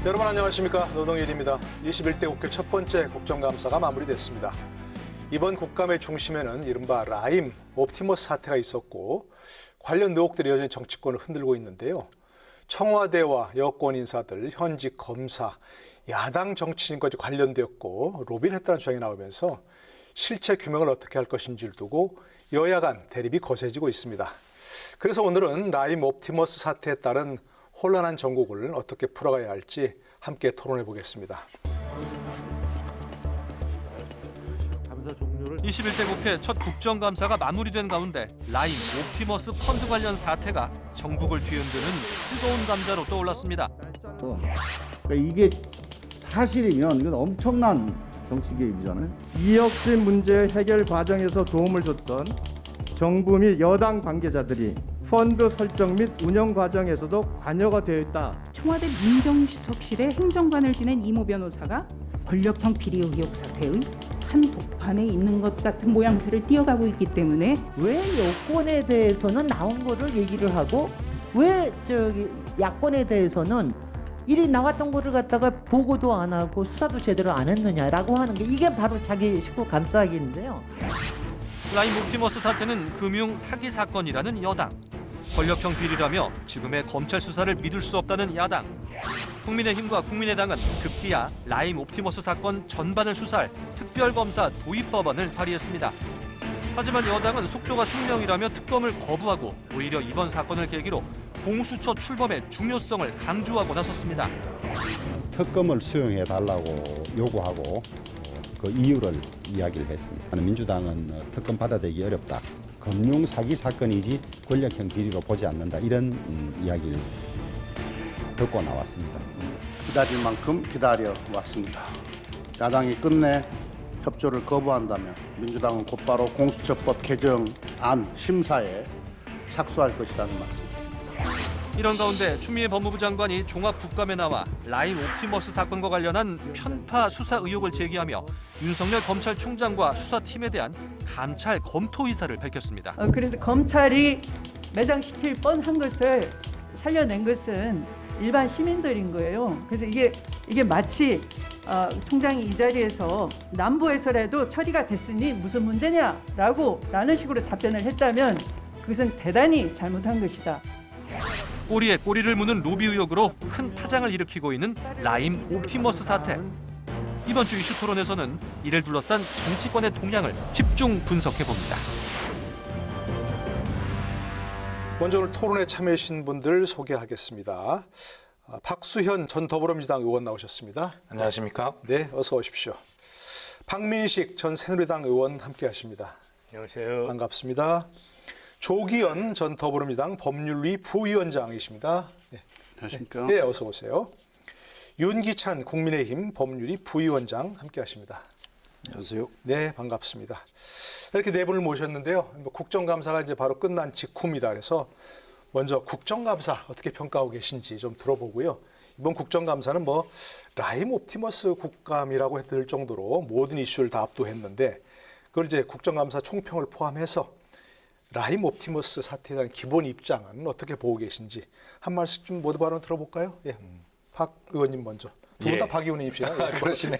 여러분 안녕하십니까. 노동일입니다. 21대 국회 첫 번째 국정감사가 마무리됐습니다. 이번 국감의 중심에는 이른바 라임 옵티머스 사태가 있었고 관련 의혹들이 여전히 정치권을 흔들고 있는데요. 청와대와 여권 인사들, 현직 검사, 야당 정치인까지 관련되었고 로비를 했다는 주장이 나오면서 실체 규명을 어떻게 할 것인지를 두고 여야 간 대립이 거세지고 있습니다. 그래서 오늘은 라임 옵티머스 사태에 따른 혼란한 전국을 어떻게 풀어가야 할지 함께 토론해 보겠습니다. 21대 국회 첫 국정감사가 마무리된 가운데 라임 옵티머스 펀드 관련 사태가 전국을 뒤흔드는 뜨거운 감자로 떠올랐습니다. 그러니까 이게 사실이면 이건 엄청난 정치 개입이잖아요. 이혁신 문제 해결 과정에서 도움을 줬던 정부 및 여당 관계자들이 펀드 설정 및 운영 과정에서도 관여가 되어 있다. 청와대 민정수석실의 행정관을 지낸 이모 변호사가 권력형 비리 의혹 사태의 한복판에 있는 것 같은 모양새를 띄어가고 있기 때문에 왜 여권에 대해서는 나온 거를 얘기를 하고 왜 야권에 대해서는 일이 나왔던 거를 갖다가 보고도 안 하고 수사도 제대로 안 했느냐라고 하는 게 이게 바로 자기 식구 감싸기인데요. 라임 옵티머스 사태는 금융 사기 사건이라는 여당, 권력형 비리라며 지금의 검찰 수사를 믿을 수 없다는 야당, 국민의힘과 국민의당은 급기야 라임 옵티머스 사건 전반을 수사할 특별검사 도입법안을 발의했습니다. 하지만 여당은 속도가 생명이라며 특검을 거부하고 오히려 이번 사건을 계기로 공수처 출범의 중요성을 강조하고 나섰습니다. 특검을 수용해달라고 요구하고 그 이유를 이야기를 했습니다. 민주당은 특검 받아들이기 어렵다. 금융 사기 사건이지 권력형 비리로 보지 않는다. 이런 이야기를 듣고 나왔습니다. 기다릴 만큼 기다려 왔습니다. 야당이 끝내 협조를 거부한다면 민주당은 곧바로 공수처법 개정안 심사에 착수할 것이라는 말씀입니다. 이런 가운데 추미애 법무부 장관이 종합국감에 나와 라임 옵티머스 사건과 관련한 편파 수사 의혹을 제기하며 윤석열 검찰총장과 수사팀에 대한 감찰 검토 의사를 밝혔습니다. 그래서 검찰이 매장시킬 뻔한 것을 살려낸 것은 일반 시민들인 거예요. 그래서 이게 마치 총장이 이 자리에서 남부에서라도 처리가 됐으니 무슨 문제냐라는 식으로 답변을 했다면 그것은 대단히 잘못한 것이다. 꼬리에 꼬리를 무는 로비 의혹으로 큰 파장을 일으키고 있는 라임 옵티머스 사태. 이번 주 이슈 토론에서는 이를 둘러싼 정치권의 동향을 집중 분석해 봅니다. 먼저 오늘 토론에 참여해 주신 분들 소개하겠습니다. 박수현 전 더불어민주당 의원 나오셨습니다. 안녕하십니까? 네, 어서 오십시오. 박민식 전 새누리당 의원 함께하십니다. 안녕하세요. 반갑습니다. 조기현 전 더불어민주당 법률위 부위원장이십니다. 네. 안녕하십니까? 네, 어서 오세요. 윤기찬 국민의힘 법률위 부위원장 함께하십니다. 안녕하세요. 네, 반갑습니다. 이렇게 네 분을 모셨는데요. 국정감사가 이제 바로 끝난 직후입니다. 그래서 먼저 국정감사 어떻게 평가하고 계신지 좀 들어보고요. 이번 국정감사는 라임 옵티머스 국감이라고 해도 될 정도로 모든 이슈를 다 압도했는데 그걸 이제 국정감사 총평을 포함해서 라임 옵티머스 사태에 대한 기본 입장은 어떻게 보고 계신지 한 말씀 좀 모두 바로 들어볼까요? 예. 박 의원님 먼저. 두 분 다 박 의원님이시나요? 그러시네요.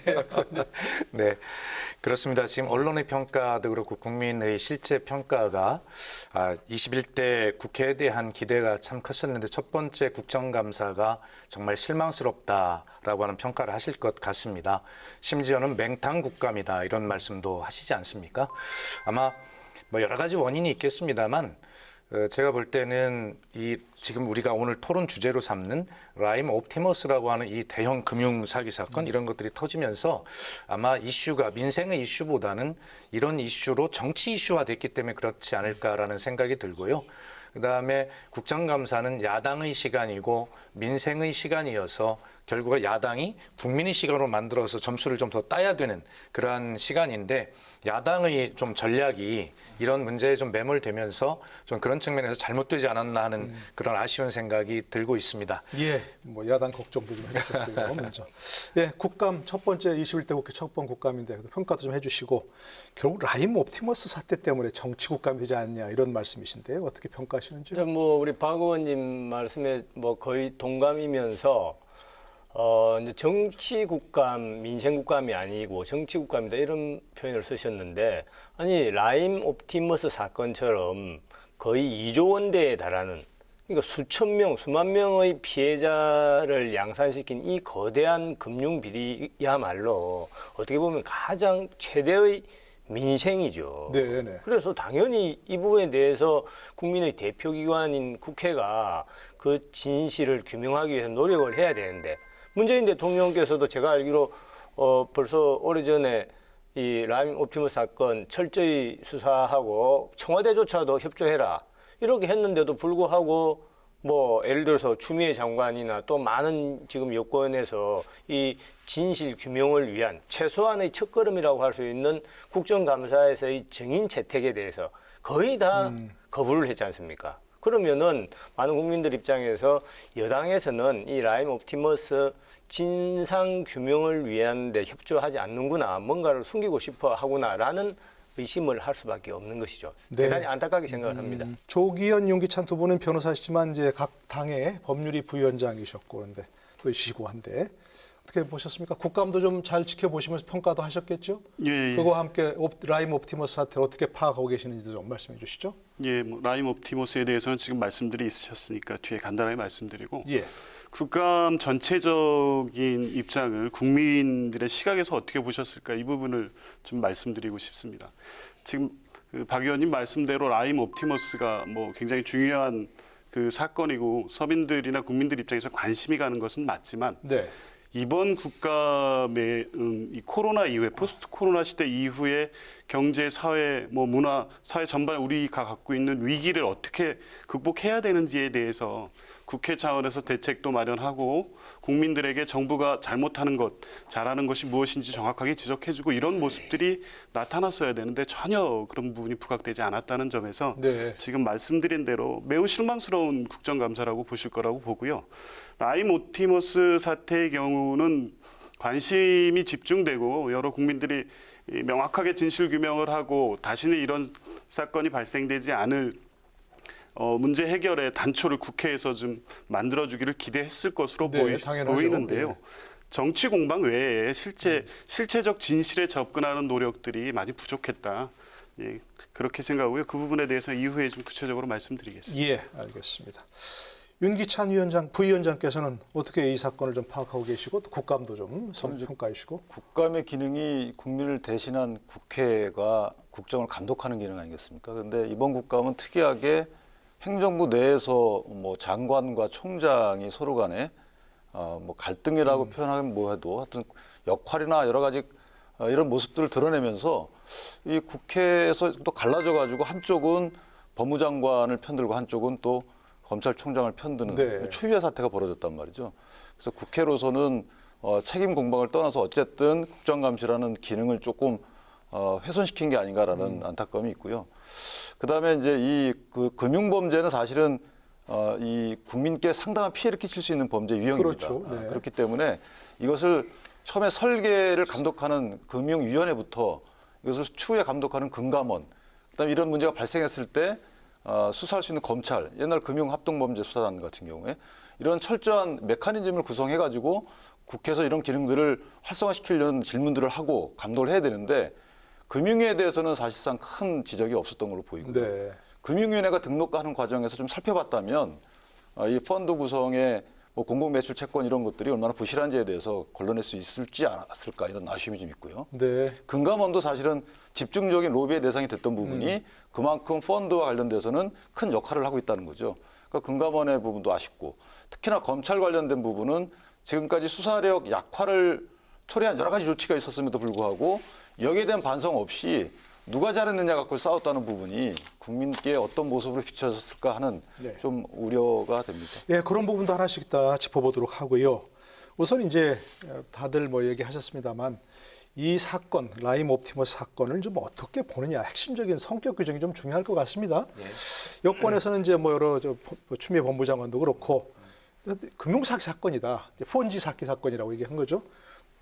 네, 그렇습니다. 지금 언론의 평가도 그렇고 국민의 실제 평가가 21대 국회에 대한 기대가 참 컸었는데 첫 번째 국정감사가 정말 실망스럽다라고 하는 평가를 하실 것 같습니다. 심지어는 맹탕 국감이다 이런 말씀도 하시지 않습니까? 아마 여러 가지 원인이 있겠습니다만 제가 볼 때는 지금 우리가 오늘 토론 주제로 삼는 라임 옵티머스라고 하는 이 대형 금융 사기 사건 이런 것들이 터지면서 아마 이슈가 민생의 이슈보다는 이런 이슈로 정치 이슈화 됐기 때문에 그렇지 않을까라는 생각이 들고요. 그다음에 국정감사는 야당의 시간이고 민생의 시간이어서 결국은 야당이 국민의 시간으로 만들어서 점수를 좀 더 따야 되는 그러한 시간인데 야당의 좀 전략이 이런 문제에 좀 매몰되면서 좀 그런 측면에서 잘못되지 않았나 하는 그런 아쉬운 생각이 들고 있습니다. 예, 야당 걱정도 좀 해주셨고요. 먼저. 예, 국감 첫 번째 21대 국회 첫 번 국감인데 평가도 좀 해주시고 결국 라임 옵티머스 사태 때문에 정치 국감이 되지 않냐 이런 말씀이신데요. 어떻게 평가하시는지? 우리 박 의원님 말씀에 거의 동감이면서 이제 정치국감, 민생국감이 아니고 정치국감이다 이런 표현을 쓰셨는데 아니 라임 옵티머스 사건처럼 거의 2조 원대에 달하는 그러니까 수천 명, 수만 명의 피해자를 양산시킨 이 거대한 금융 비리야말로 어떻게 보면 가장 최대의 민생이죠. 네, 네. 그래서 당연히 이 부분에 대해서 국민의 대표기관인 국회가 그 진실을 규명하기 위해서 노력을 해야 되는데 문재인 대통령께서도 제가 알기로 벌써 오래전에 이 라임 옵티머스 사건 철저히 수사하고 청와대조차도 협조해라 이렇게 했는데도 불구하고 뭐 예를 들어서 추미애 장관이나 또 많은 지금 여권에서 이 진실 규명을 위한 최소한의 첫걸음이라고 할 수 있는 국정감사에서의 증인 채택에 대해서 거의 다 거부를 했지 않습니까? 그러면은 많은 국민들 입장에서 여당에서는 이 라임 옵티머스 진상 규명을 위한 데 협조하지 않는구나, 뭔가를 숨기고 싶어 하구나라는 의심을 할 수밖에 없는 것이죠. 네. 대단히 안타깝게 생각을 합니다. 조기현, 윤기찬 두 분은 변호사시지만 이제 각 당의 법률위 부위원장이셨고 그런데 또 이시고 한데 어떻게 보셨습니까? 국감도 좀 잘 지켜보시면서 평가도 하셨겠죠? 예. 그거와 함께 라임 옵티머스 사태를 어떻게 파악하고 계시는지 좀 말씀해 주시죠. 예, 뭐 라임 옵티머스에 대해서는 지금 말씀들이 있으셨으니까 뒤에 간단하게 말씀드리고 예. 국감 전체적인 입장을 국민들의 시각에서 어떻게 보셨을까 이 부분을 좀 말씀드리고 싶습니다. 지금 박 의원님 말씀대로 라임 옵티머스가 뭐 굉장히 중요한 그 사건이고 서민들이나 국민들 입장에서 관심이 가는 것은 맞지만 네. 이번 국감의 이 코로나 이후에 포스트 코로나 시대 이후에 경제, 사회, 뭐 문화, 사회 전반 우리가 갖고 있는 위기를 어떻게 극복해야 되는지에 대해서 국회 차원에서 대책도 마련하고 국민들에게 정부가 잘못하는 것, 잘하는 것이 무엇인지 정확하게 지적해주고 이런 모습들이 나타났어야 되는데 전혀 그런 부분이 부각되지 않았다는 점에서 네. 지금 말씀드린 대로 매우 실망스러운 국정감사라고 보실 거라고 보고요. 라임 옵티머스 사태의 경우는 관심이 집중되고 여러 국민들이 명확하게 진실 규명을 하고 다시는 이런 사건이 발생되지 않을 문제 해결의 단초를 국회에서 좀 만들어주기를 기대했을 것으로 네, 당연하죠. 보이는데요. 네. 정치 공방 외에 실체적 진실에 접근하는 노력들이 많이 부족했다. 예, 그렇게 생각하고요. 그 부분에 대해서 이후에 좀 구체적으로 말씀드리겠습니다. 예, 알겠습니다. 윤기찬 부위원장께서는 어떻게 이 사건을 좀 파악하고 계시고 또 국감도 좀 평가해 주시고. 국감의 기능이 국민을 대신한 국회가 국정을 감독하는 기능 아니겠습니까? 그런데 이번 국감은 특이하게 행정부 내에서 뭐 장관과 총장이 서로 간에 뭐 갈등이라고 표현하면 뭐해도 하여튼 역할이나 여러 가지 이런 모습들을 드러내면서 이 국회에서 또 갈라져 가지고 한쪽은 법무장관을 편들고 한쪽은 또 검찰총장을 편드는 네. 초유의 사태가 벌어졌단 말이죠. 그래서 국회로서는 책임 공방을 떠나서 어쨌든 국정감시라는 기능을 조금 훼손시킨 게 아닌가라는 안타까움이 있고요. 그다음에 이제 이 금융범죄는 사실은 이 국민께 상당한 피해를 끼칠 수 있는 범죄 유형입니다. 그렇죠. 네. 그렇기 때문에 이것을 처음에 설계를 감독하는 금융위원회부터 이것을 추후에 감독하는 금감원, 그다음에 이런 문제가 발생했을 때 수사할 수 있는 검찰, 옛날 금융합동범죄 수사단 같은 경우에 이런 철저한 메커니즘을 구성해가지고 국회에서 이런 기능들을 활성화시키려는 질문들을 하고 감독을 해야 되는데 금융위에 대해서는 사실상 큰 지적이 없었던 걸로 보이고요. 네. 금융위원회가 등록하는 과정에서 좀 살펴봤다면 이 펀드 구성에 뭐 공공매출 채권 이런 것들이 얼마나 부실한지에 대해서 걸러낼 수 있을지 않았을까 이런 아쉬움이 좀 있고요. 네. 금감원도 사실은 집중적인 로비의 대상이 됐던 부분이 그만큼 펀드와 관련돼서는 큰 역할을 하고 있다는 거죠. 그러니까 금감원의 부분도 아쉽고 특히나 검찰 관련된 부분은 지금까지 수사력 약화를 초래한 여러 가지 조치가 있었음에도 불구하고 여기에 대한 반성 없이 누가 잘했느냐 갖고 싸웠다는 부분이 국민께 어떤 모습으로 비춰졌을까 하는 네. 좀 우려가 됩니다. 예, 그런 부분도 하나씩 다 짚어보도록 하고요. 우선 이제 다들 뭐 얘기하셨습니다만 이 사건, 라임 옵티머스 사건을 좀 어떻게 보느냐, 핵심적인 성격 규정이 좀 중요할 것 같습니다. 여권에서는 이제 뭐 여러 추미애 법무장관도 그렇고 금융사기 사건이다, 폰지 사기 사건이라고 얘기한 거죠.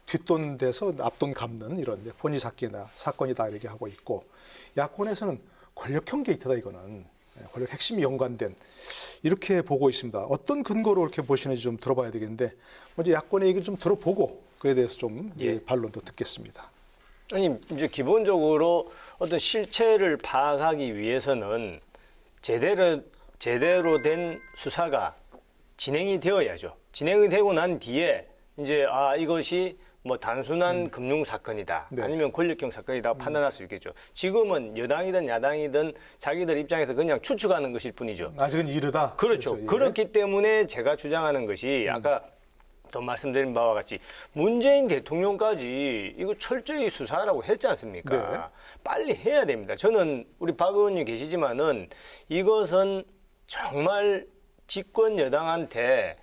뒷돈 대서 앞돈 갚는 이런 폰지 사건이다 이렇게 하고 있고, 야권에서는 권력형 게이트다 이거는 권력 핵심이 연관된 이렇게 보고 있습니다. 어떤 근거로 이렇게 보시는지 좀 들어봐야 되겠는데 먼저 야권의 얘기를 좀 들어보고 그에 대해서 좀 반론도 듣겠습니다. 아니 이제 기본적으로 어떤 실체를 파악하기 위해서는 제대로 된 수사가 진행이 되어야죠. 진행이 되고 난 뒤에 이제 이것이 뭐 단순한 금융 사건이다, 네. 아니면 권력형 사건이다 판단할 수 있겠죠. 지금은 여당이든 야당이든 자기들 입장에서 그냥 추측하는 것일 뿐이죠. 아직은 이르다. 그렇죠. 그렇기 때문에 제가 주장하는 것이 아까 더 말씀드린 바와 같이 문재인 대통령까지 이거 철저히 수사하라고 했지 않습니까? 네. 빨리 해야 됩니다. 저는 우리 박 의원님 계시지만은 이것은 정말 집권 여당한테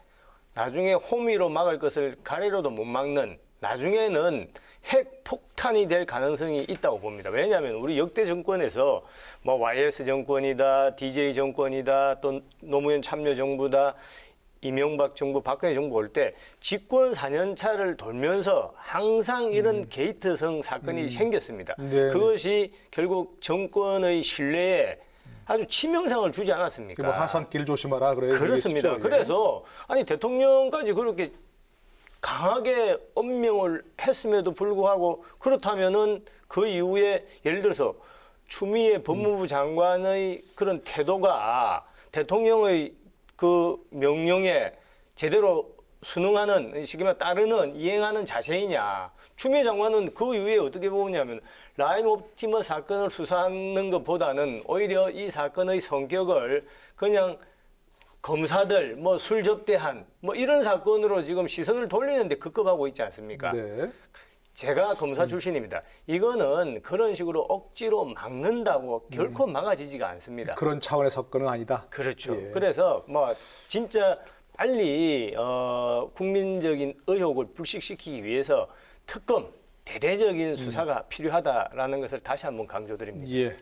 나중에 호미로 막을 것을 가래로도 못 막는, 나중에는 핵 폭탄이 될 가능성이 있다고 봅니다. 왜냐하면 우리 역대 정권에서 뭐 YS 정권이다, DJ 정권이다, 또 노무현 참여정부다, 이명박 정부, 박근혜 정부 올 때 집권 4년 차를 돌면서 항상 이런 게이트성 사건이 생겼습니다. 네네. 그것이 결국 정권의 신뢰에 아주 치명상을 주지 않았습니까? 뭐 하산길 조심하라 그래요. 그렇습니다. 그래서 아니 대통령까지 그렇게 강하게 엄명을 했음에도 불구하고 그렇다면은 그 이후에 예를 들어서 추미애 법무부 장관의 그런 태도가 대통령의 그 명령에 제대로 순응하는, 시기만 따르는, 이행하는 자세이냐. 추미애 장관은 그 이후에 어떻게 보냐면 라임 옵티머스 사건을 수사하는 것보다는 오히려 이 사건의 성격을 그냥 검사들 뭐 술 접대한 뭐 이런 사건으로 지금 시선을 돌리는데 급급하고 있지 않습니까? 네. 제가 검사 출신입니다. 이거는 그런 식으로 억지로 막는다고 결코 막아지지가 않습니다. 그런 차원의 사건은 아니다. 그렇죠. 예. 그래서 뭐 진짜 빨리 국민적인 의혹을 불식시키기 위해서 특검, 대대적인 수사가 필요하다라는 것을 다시 한번 강조드립니다. 예.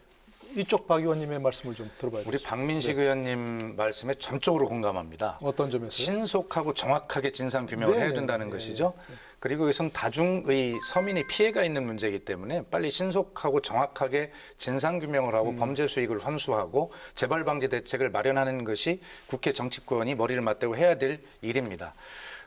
이쪽 박 의원님의 말씀을 좀 들어봐야겠습니다. 우리 박민식 의원님 말씀에 전적으로 공감합니다. 어떤 점에서요? 신속하고 정확하게 진상 규명을 해야 된다는 것이죠. 그리고 이것은 다중의 서민의 피해가 있는 문제이기 때문에 빨리 신속하고 정확하게 진상 규명을 하고 범죄 수익을 환수하고 재발 방지 대책을 마련하는 것이 국회 정치권이 머리를 맞대고 해야 될 일입니다.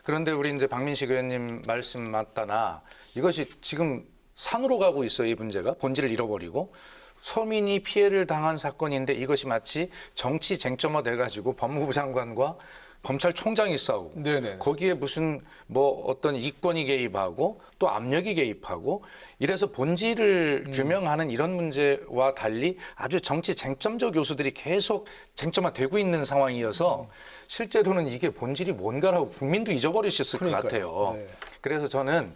그런데 우리 이제 박민식 의원님 말씀 맞다나 이것이 지금 산으로 가고 있어요. 이 문제가 본질을 잃어버리고. 서민이 피해를 당한 사건인데 이것이 마치 정치 쟁점화 돼가지고 법무부 장관과 검찰총장이 싸우고 네네. 거기에 무슨 뭐 어떤 이권이 개입하고 또 압력이 개입하고 이래서 본질을 규명하는 이런 문제와 달리 아주 정치 쟁점적 요소들이 계속 쟁점화되고 있는 상황이어서 실제로는 이게 본질이 뭔가라고 국민도 잊어버리셨을 것 같아요. 네. 그래서 저는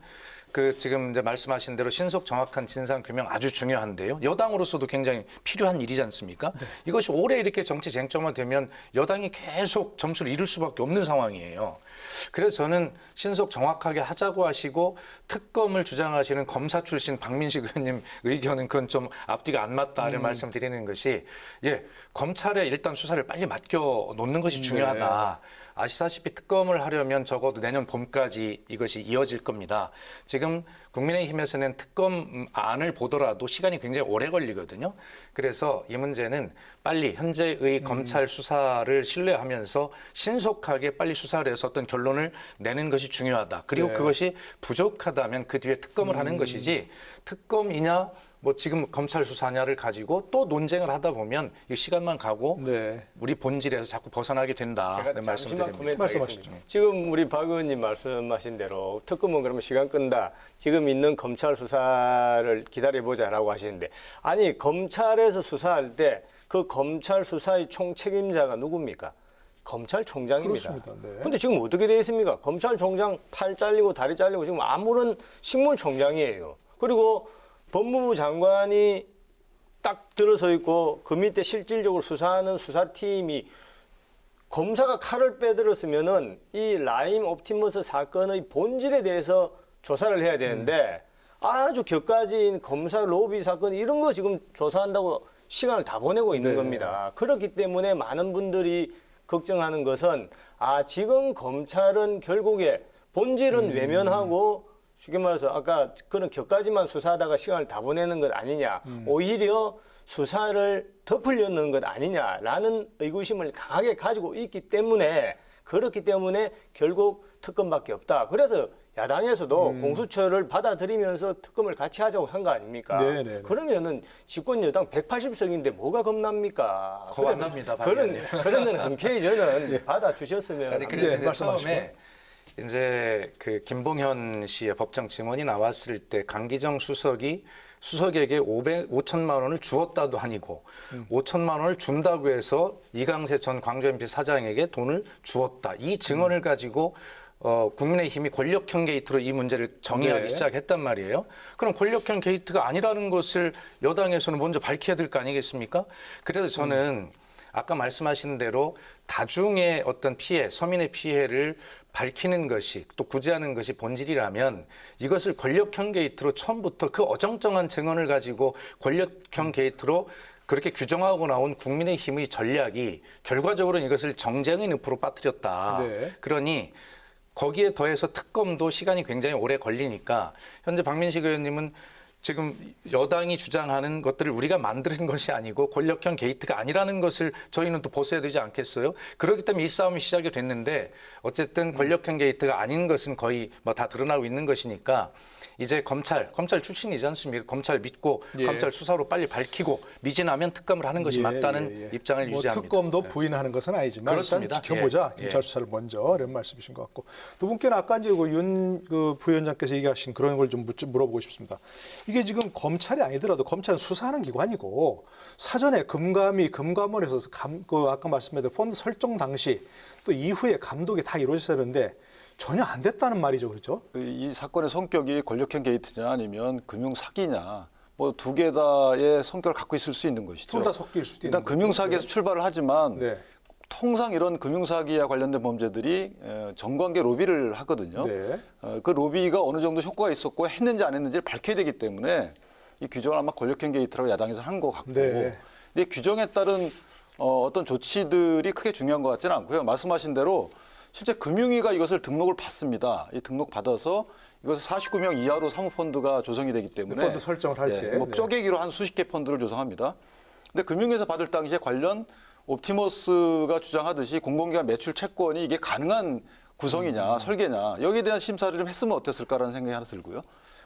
지금 이제 말씀하신 대로 신속 정확한 진상 규명 아주 중요한데요. 여당으로서도 굉장히 필요한 일이지 않습니까? 네. 이것이 오래 이렇게 정치 쟁점화되면 여당이 계속 점수를 잃을 수밖에 없는 상황이에요. 그래서 저는 신속 정확하게 하자고 하시고 특검을 주장하시는 검사 출신 박민식 의원님 의견은 그건 좀 앞뒤가 안 맞다를 말씀드리는 것이 검찰에 일단 수사를 빨리 맡겨 놓는 것이 중요하다. 네. 아시다시피 특검을 하려면 적어도 내년 봄까지 이것이 이어질 겁니다. 지금 국민의힘에서는 특검안을 보더라도 시간이 굉장히 오래 걸리거든요. 그래서 이 문제는 빨리 현재의 검찰 수사를 신뢰하면서 신속하게 빨리 수사를 해서 어떤 결론을 내는 것이 중요하다. 그리고 그것이 부족하다면 그 뒤에 특검을 하는 것이지 특검이냐 뭐 지금 검찰 수사냐를 가지고 또 논쟁을 하다 보면 이 시간만 가고 우리 본질에서 자꾸 벗어나게 된다. 제가 말씀드립니다. 말씀하시죠. 지금 우리 박 의원님 말씀하신 대로 특검은 그러면 시간 끈다. 지금 있는 검찰 수사를 기다려보자라고 하시는데 아니 검찰에서 수사할 때 그 검찰 수사의 총책임자가 누굽니까? 검찰총장입니다. 그런데 지금 어떻게 되어 있습니까? 검찰총장 팔 잘리고 다리 잘리고 지금 아무런 식물총장이에요. 그리고 법무부 장관이 딱 들어서 있고 그 밑에 실질적으로 수사하는 수사팀이 검사가 칼을 빼들었으면은 이 라임 옵티머스 사건의 본질에 대해서 조사를 해야 되는데 아주 격가지인 검사 로비 사건 이런 거 지금 조사한다고 시간을 다 보내고 있는 겁니다. 그렇기 때문에 많은 분들이 걱정하는 것은 지금 검찰은 결국에 본질은 외면하고 쉽게 말해서 아까 그런 격가지만 수사하다가 시간을 다 보내는 것 아니냐. 오히려 수사를 덮으려는 것 아니냐라는 의구심을 강하게 가지고 있기 때문에 그렇기 때문에 결국 특검밖에 없다. 그래서 야당에서도 공수처를 받아들이면서 특검을 같이 하자고 한 거 아닙니까? 네네네. 그러면은 집권 여당 180석인데 뭐가 겁납니까? 겁 안 납니다. 그러면 흔쾌히 저는 받아주셨으면. 아니, 그래서 이제 말씀하시고. 처음에 이제 그 김봉현 씨의 법정 증언이 나왔을 때 강기정 수석에게 5천만 원을 주었다도 아니고 5천만 원을 준다고 해서 이강세 전 광주MP 사장에게 돈을 주었다. 이 증언을 가지고 국민의힘이 권력형 게이트로 이 문제를 정의하기 네. 시작했단 말이에요. 그럼 권력형 게이트가 아니라는 것을 여당에서는 먼저 밝혀야 될 거 아니겠습니까? 그래서 저는 아까 말씀하신 대로 다중의 어떤 피해, 서민의 피해를 밝히는 것이 또 구제하는 것이 본질이라면 이것을 권력형 게이트로 처음부터 그 어정쩡한 증언을 가지고 권력형 게이트로 그렇게 규정하고 나온 국민의힘의 전략이 결과적으로는 이것을 정쟁의 늪으로 빠뜨렸다. 네. 그러니 거기에 더해서 특검도 시간이 굉장히 오래 걸리니까 현재 박민식 의원님은 지금 여당이 주장하는 것들을 우리가 만드는 것이 아니고 권력형 게이트가 아니라는 것을 저희는 또 벗어야 되지 않겠어요? 그렇기 때문에 이 싸움이 시작이 됐는데 어쨌든 권력형 게이트가 아닌 것은 거의 뭐 다 드러나고 있는 것이니까 이제 검찰 출신이지 않습니까? 검찰 믿고 예. 검찰 수사로 빨리 밝히고 미진하면 특검을 하는 것이 맞다는 입장을 뭐 유지합니다. 특검도 부인하는 것은 아니지만 그렇습니다. 일단 지켜보자. 예. 검찰 수사를 먼저 이런 말씀이신 것 같고 두 분께는 아까 이제 윤 부위원장께서 얘기하신 그런 걸 좀 물어보고 싶습니다. 이게 지금 검찰이 아니더라도 검찰은 수사하는 기관이고 사전에 금감원에서 아까 말씀드린 펀드 설정 당시 또 이후에 감독이 다 이루어졌었는데 전혀 안 됐다는 말이죠, 그렇죠? 이 사건의 성격이 권력형 게이트냐 아니면 금융 사기냐 뭐 두 개 다의 성격을 갖고 있을 수 있는 것이죠. 둘 다 섞일 수도 있는 일단 금융 사기에서 출발을 하지만 네. 통상 이런 금융 사기와 관련된 범죄들이 정관계 로비를 하거든요. 네. 그 로비가 어느 정도 효과가 있었고 했는지 안 했는지를 밝혀야 되기 때문에 이 규정을 아마 권력형 게이트라고 야당에서 한 것 같고 네. 이 규정에 따른 어떤 조치들이 크게 중요한 것 같지는 않고요. 말씀하신 대로 실제 금융위가 이것을 등록을 받습니다. 이 등록 받아서 이것을 49명 이하로 사모펀드가 조성이 되기 때문에 펀드 설정을 할 때. 뭐 쪼개기로 한 수십 개 펀드를 조성합니다. 근데 금융위에서 받을 당시에 관련 옵티머스가 주장하듯이 공공기관 매출 채권이 이게 가능한 구성이냐 설계냐 여기에 대한 심사를 좀 했으면 어땠을까라는 생각이 하나 들고요.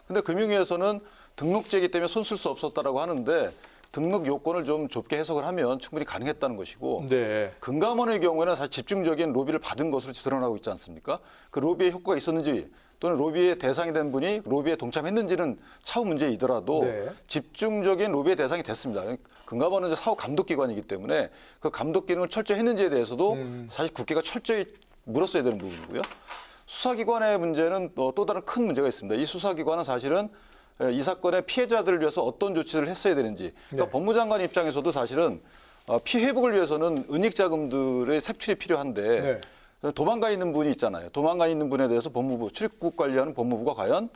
근데 금융위에서는 등록제이기 때문에 손 쓸 수 없었다라고 하는데 등록 요건을 좀 좁게 해석을 하면 충분히 가능했다는 것이고 네. 금감원의 경우에는 사실 집중적인 로비를 받은 것으로 드러나고 있지 않습니까? 그 로비의 효과가 있었는지 또는 로비의 대상이 된 분이 로비에 동참했는지는 차후 문제이더라도 네. 집중적인 로비의 대상이 됐습니다. 금감원은 이제 사후 감독기관이기 때문에 그 감독 기능을 철저히 했는지에 대해서도 사실 국회가 철저히 물었어야 되는 부분이고요. 수사기관의 문제는 또 다른 큰 문제가 있습니다. 이 수사기관은 사실은 이 사건의 피해자들을 위해서 어떤 조치를 했어야 되는지 그러니까 네. 법무장관 입장에서도 사실은 피해 회복을 위해서는 은닉자금들의 색출이 필요한데 네. 도망가 있는 분이 있잖아요. 도망가 있는 분에 대해서 법무부 출입국 관리하는 법무부가 과연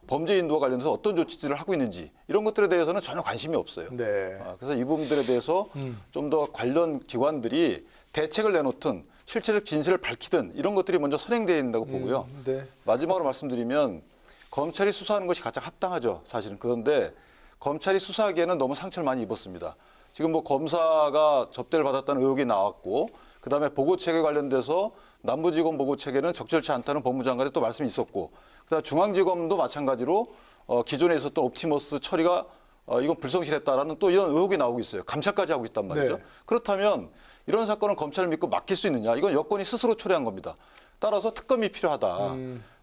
범죄 인도와 관련해서 어떤 조치들을 하고 있는지 이런 것들에 대해서는 전혀 관심이 없어요. 네. 그래서 이 부분들에 대해서 좀 더 관련 기관들이 대책을 내놓든 실체적 진실을 밝히든 이런 것들이 먼저 선행되어야 된다고 보고요. 네. 마지막으로 말씀드리면 검찰이 수사하는 것이 가장 합당하죠. 사실은. 그런데 검찰이 수사하기에는 너무 상처를 많이 입었습니다. 지금 뭐 검사가 접대를 받았다는 의혹이 나왔고 그다음에 보고체계 관련돼서 남부지검 보고체계는 적절치 않다는 법무장관의 또 말씀이 있었고 그다음에 중앙지검도 마찬가지로 기존에 있었던 옵티머스 처리가 이건 불성실했다라는 또 이런 의혹이 나오고 있어요. 감찰까지 하고 있단 말이죠. 네. 그렇다면 이런 사건을 검찰을 믿고 맡길 수 있느냐. 이건 여권이 스스로 초래한 겁니다. 따라서 특검이 필요하다.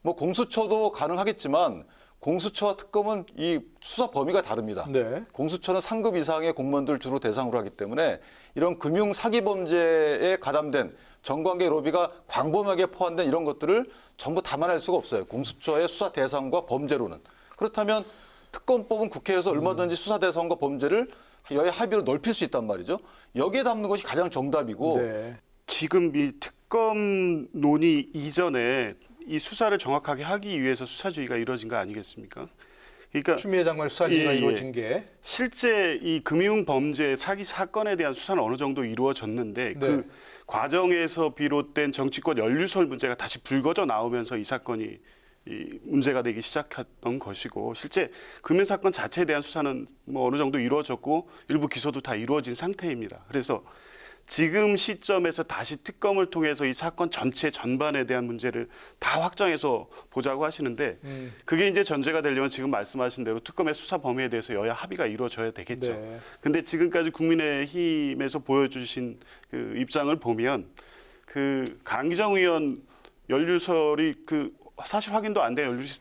뭐 공수처도 가능하겠지만 공수처와 특검은 이 수사 범위가 다릅니다. 네. 공수처는 상급 이상의 공무원들 주로 대상으로 하기 때문에 이런 금융 사기 범죄에 가담된 정관계 로비가 광범하게 포함된 이런 것들을 전부 담아낼 수가 없어요. 공수처의 수사 대상과 범죄로는. 그렇다면 특검법은 국회에서 얼마든지 수사 대상과 범죄를 여야 합의로 넓힐 수 있단 말이죠. 여기에 담는 것이 가장 정답이고 네. 지금 이 특검 논의 이전에 이 수사를 정확하게 하기 위해서 수사주의가 이루어진 거 아니겠습니까? 그러니까 추미애 장관의 수사지가 이루어진 게 실제 이 금융 범죄 사기 사건에 대한 수사는 어느 정도 이루어졌는데 네. 그 과정에서 비롯된 정치권 연루설 문제가 다시 불거져 나오면서 이 사건이 이 문제가 되기 시작했던 것이고 실제 금연 사건 자체에 대한 수사는 뭐 어느 정도 이루어졌고 일부 기소도 다 이루어진 상태입니다. 그래서 지금 시점에서 다시 특검을 통해서 이 사건 전체 전반에 대한 문제를 다 확정해서 보자고 하시는데 그게 이제 전제가 되려면 지금 말씀하신 대로 특검의 수사 범위에 대해서 여야 합의가 이루어져야 되겠죠. 네. 근데 지금까지 국민의힘에서 보여주신 그 입장을 보면 그 강기정 의원 연루설이 그 사실 확인도 안 된 연루설이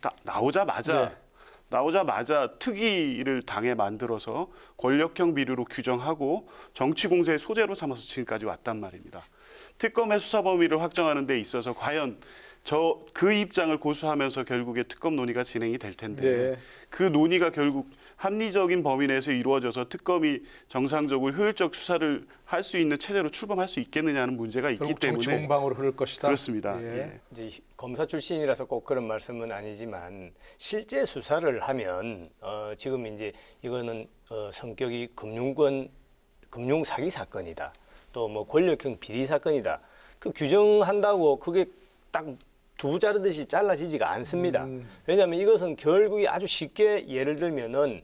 나오자마자 특위를 당에 만들어서 권력형 비리로 규정하고 정치 공세의 소재로 삼아서 지금까지 왔단 말입니다. 특검의 수사 범위를 확정하는 데 있어서 과연 그 입장을 고수하면서 결국에 특검 논의가 진행이 될 텐데 그 논의가 결국 합리적인 범위 내에서 이루어져서 특검이 정상적으로 효율적 수사를 할 수 있는 체제로 출범할 수 있겠느냐는 문제가 있기 때문에 정치 공방으로 흐를 것이다. 그렇습니다. 이제 검사 출신이라서 꼭 그런 말씀은 아니지만 실제 수사를 하면 지금 이제 이거는 성격이 금융 사기 사건이다. 또 뭐 권력형 비리 사건이다. 그 규정한다고 그게 딱 두부 자르듯이 잘라지지가 않습니다. 왜냐하면 이것은 결국에 아주 쉽게 예를 들면은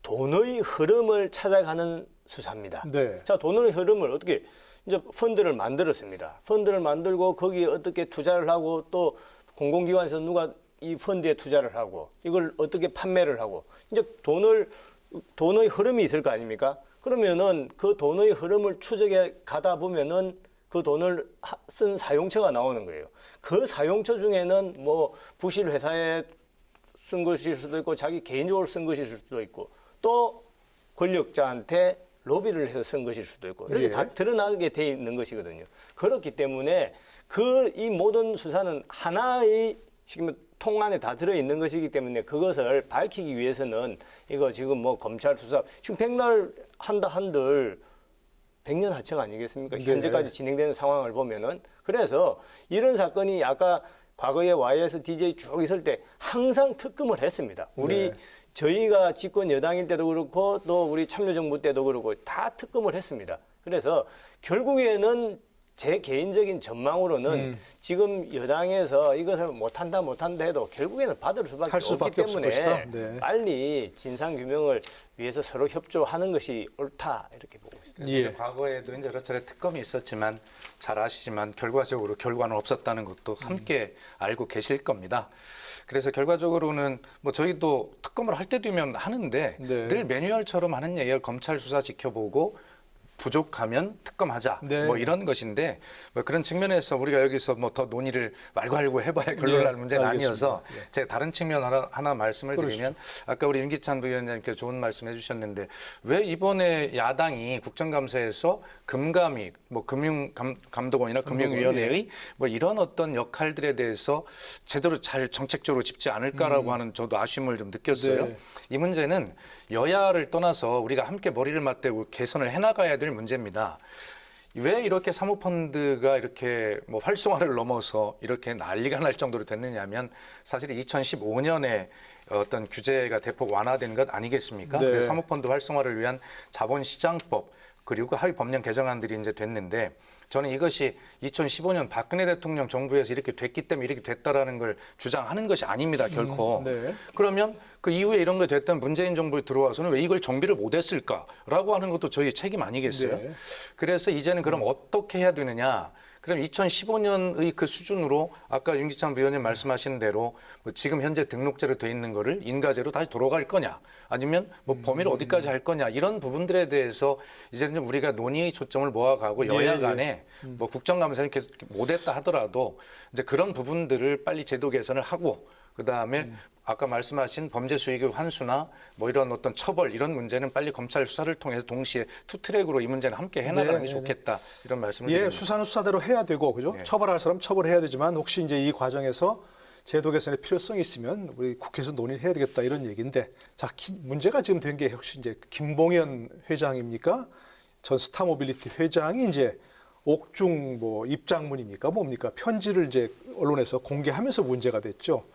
돈의 흐름을 찾아가는 수사입니다. 네. 자, 돈의 흐름을 어떻게 이제 펀드를 만들었습니다. 펀드를 만들고 거기에 어떻게 투자를 하고 또 공공기관에서 누가 이 펀드에 투자를 하고 이걸 어떻게 판매를 하고 이제 돈의 흐름이 있을 거 아닙니까? 그러면은 그 돈의 흐름을 추적해 가다 보면은 그 돈을 쓴 사용처가 나오는 거예요. 그 사용처 중에는 뭐 부실 회사에 쓴 것일 수도 있고 자기 개인적으로 쓴 것일 수도 있고 또 권력자한테 로비를 해서 쓴 것일 수도 있고 이렇게 다 드러나게 돼 있는 것이거든요. 그렇기 때문에 이 모든 수사는 하나의 지금 통 안에 다 들어있는 것이기 때문에 그것을 밝히기 위해서는 이거 지금 뭐 검찰 수사 지금 백날 한다 한들 100년 하청 아니겠습니까? 현재까지 진행되는 상황을 보면은 그래서 이런 사건이 아까 과거에 YS DJ 쭉 있을 때 항상 특검을 했습니다. 저희가 집권 여당일 때도 그렇고 또 우리 참여정부 때도 그렇고 다 특검을 했습니다. 그래서 결국에는 제 개인적인 전망으로는 지금 여당에서 이것을 못한다 해도 결국에는 받을 수밖에 없기 때문에 빨리 진상규명을 위해서 서로 협조하는 것이 옳다 이렇게 보고 있습니다. 과거에도 이제 여러 차례 특검이 있었지만 잘 아시지만 결과적으로 결과는 없었다는 것도 함께 알고 계실 겁니다. 그래서 결과적으로는 뭐 저희도 특검을 할 때도면 하는데 늘 매뉴얼처럼 하는 얘기가 검찰 수사 지켜보고 부족하면 특검하자 뭐 이런 것인데 뭐 그런 측면에서 우리가 여기서 뭐 더 논의를 말고 해봐야 결론을 날 문제는 아니어서 제가 다른 측면 하나 말씀을 드리면 아까 우리 윤기찬 부위원장님께서 좋은 말씀 해주셨는데 왜 이번에 야당이 국정감사에서 금감위 뭐 금융감독원이나 금융위원회의 뭐 이런 어떤 역할들에 대해서 제대로 잘 정책적으로 짚지 않을까라고 하는 저도 아쉬움을 좀 느꼈어요. 이 문제는 여야를 떠나서 우리가 함께 머리를 맞대고 개선을 해나가야 될 문제입니다. 왜 이렇게 사모펀드가 이렇게 뭐 활성화를 넘어서 이렇게 난리가 날 정도로 됐느냐면 사실 2015년에 어떤 규제가 대폭 완화된 것 아니겠습니까? 그래서 사모펀드 활성화를 위한 자본시장법 그리고 하위 법령 개정안들이 이제 됐는데 저는 이것이 2015년 박근혜 대통령 정부에서 이렇게 됐기 때문에 이렇게 됐다라는 걸 주장하는 것이 아닙니다, 결코. 그러면 그 이후에 이런 게 됐던 문재인 정부에 들어와서는 왜 이걸 정비를 못했을까라고 하는 것도 저희 책임 아니겠어요? 그래서 이제는 그럼 어떻게 해야 되느냐? 그럼 2015년의 그 수준으로 아까 윤기찬 부위원님 말씀하신 대로 뭐 지금 현재 등록제로 돼 있는 거를 인가제로 다시 돌아갈 거냐 아니면 뭐 범위를 어디까지 할 거냐 이런 부분들에 대해서 이제는 좀 우리가 논의의 초점을 모아가고 여야 간에 뭐 국정감사는 계속 못했다 하더라도 이제 그런 부분들을 빨리 제도 개선을 하고 그다음에 아까 말씀하신 범죄 수익의 환수나 뭐 이런 어떤 처벌 이런 문제는 빨리 검찰 수사를 통해서 동시에 투트랙으로 이 문제는 함께 해나가는 게 좋겠다 이런 말씀을 드립니다. 수사는 수사대로 해야 되고 그죠? 처벌할 사람 처벌해야 되지만 혹시 이제 이 과정에서 제도 개선의 필요성이 있으면 우리 국회에서 논의를 해야 되겠다 이런 얘기인데 자 문제가 지금 된 게 혹시 이제 김봉현 회장입니까? 전 스타모빌리티 회장이 이제 옥중 뭐 입장문입니까? 뭡니까? 편지를 이제 언론에서 공개하면서 문제가 됐죠.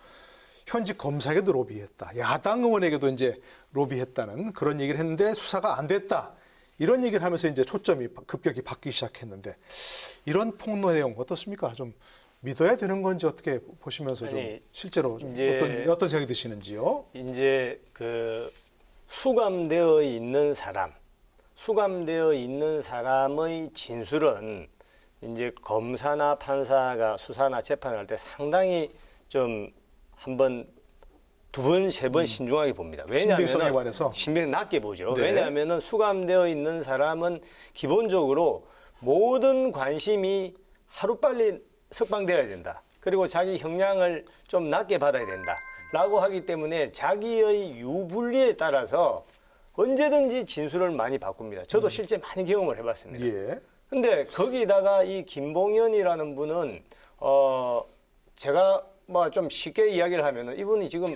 현직 검사에게도 로비했다. 야당 의원에게도 이제 로비했다는 그런 얘기를 했는데 수사가 안 됐다. 이런 얘기를 하면서 이제 초점이 급격히 바뀌기 시작했는데 이런 폭로 내용 어떻습니까? 좀 믿어야 되는 건지 어떻게 보시면서 좀 아니, 실제로 좀 이제 어떤 생각이 드시는지요? 이제 그 수감되어 있는 사람의 진술은 이제 검사나 판사가 수사나 재판을 할 때 상당히 좀 한번 두 번, 세 번 신중하게 봅니다. 신빙성에 관해서? 신빙 낮게 보죠. 네. 왜냐하면 수감되어 있는 사람은 기본적으로 모든 관심이 하루빨리 석방되어야 된다. 그리고 자기 형량을 좀 낮게 받아야 된다. 라고 하기 때문에 자기의 유불리에 따라서 언제든지 진술을 많이 바꿉니다. 저도 실제 많이 경험을 해봤습니다. 예. 근데 거기다가 이 김봉현이라는 분은 제가 뭐 좀 쉽게 이야기를 하면은 이분이 지금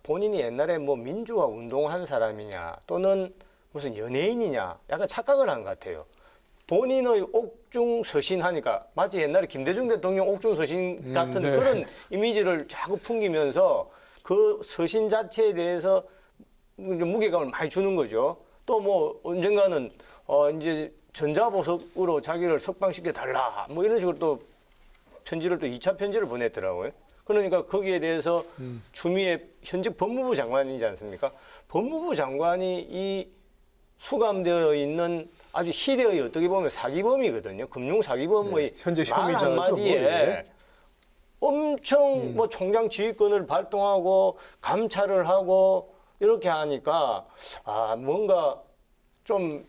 본인이 옛날에 뭐 민주화 운동한 사람이냐 또는 무슨 연예인이냐 약간 착각을 한 것 같아요. 본인의 옥중 서신하니까 마치 옛날에 김대중 대통령 옥중 서신 같은 네. 그런 이미지를 자꾸 풍기면서 그 서신 자체에 대해서 무게감을 많이 주는 거죠. 또 뭐 언젠가는 이제 전자보석으로 자기를 석방시켜 달라 뭐 이런 식으로 또 편지를 또 2차 편지를 보냈더라고요. 그러니까 거기에 대해서 추미애 현직 법무부 장관이지 않습니까? 법무부 장관이 이 수감되어 있는 아주 희대의 어떻게 보면 사기범이거든요. 금융 사기범의 현재 말 혐의자죠. 한마디에 예. 엄청 뭐 총장 지휘권을 발동하고 감찰을 하고 이렇게 하니까 뭔가 좀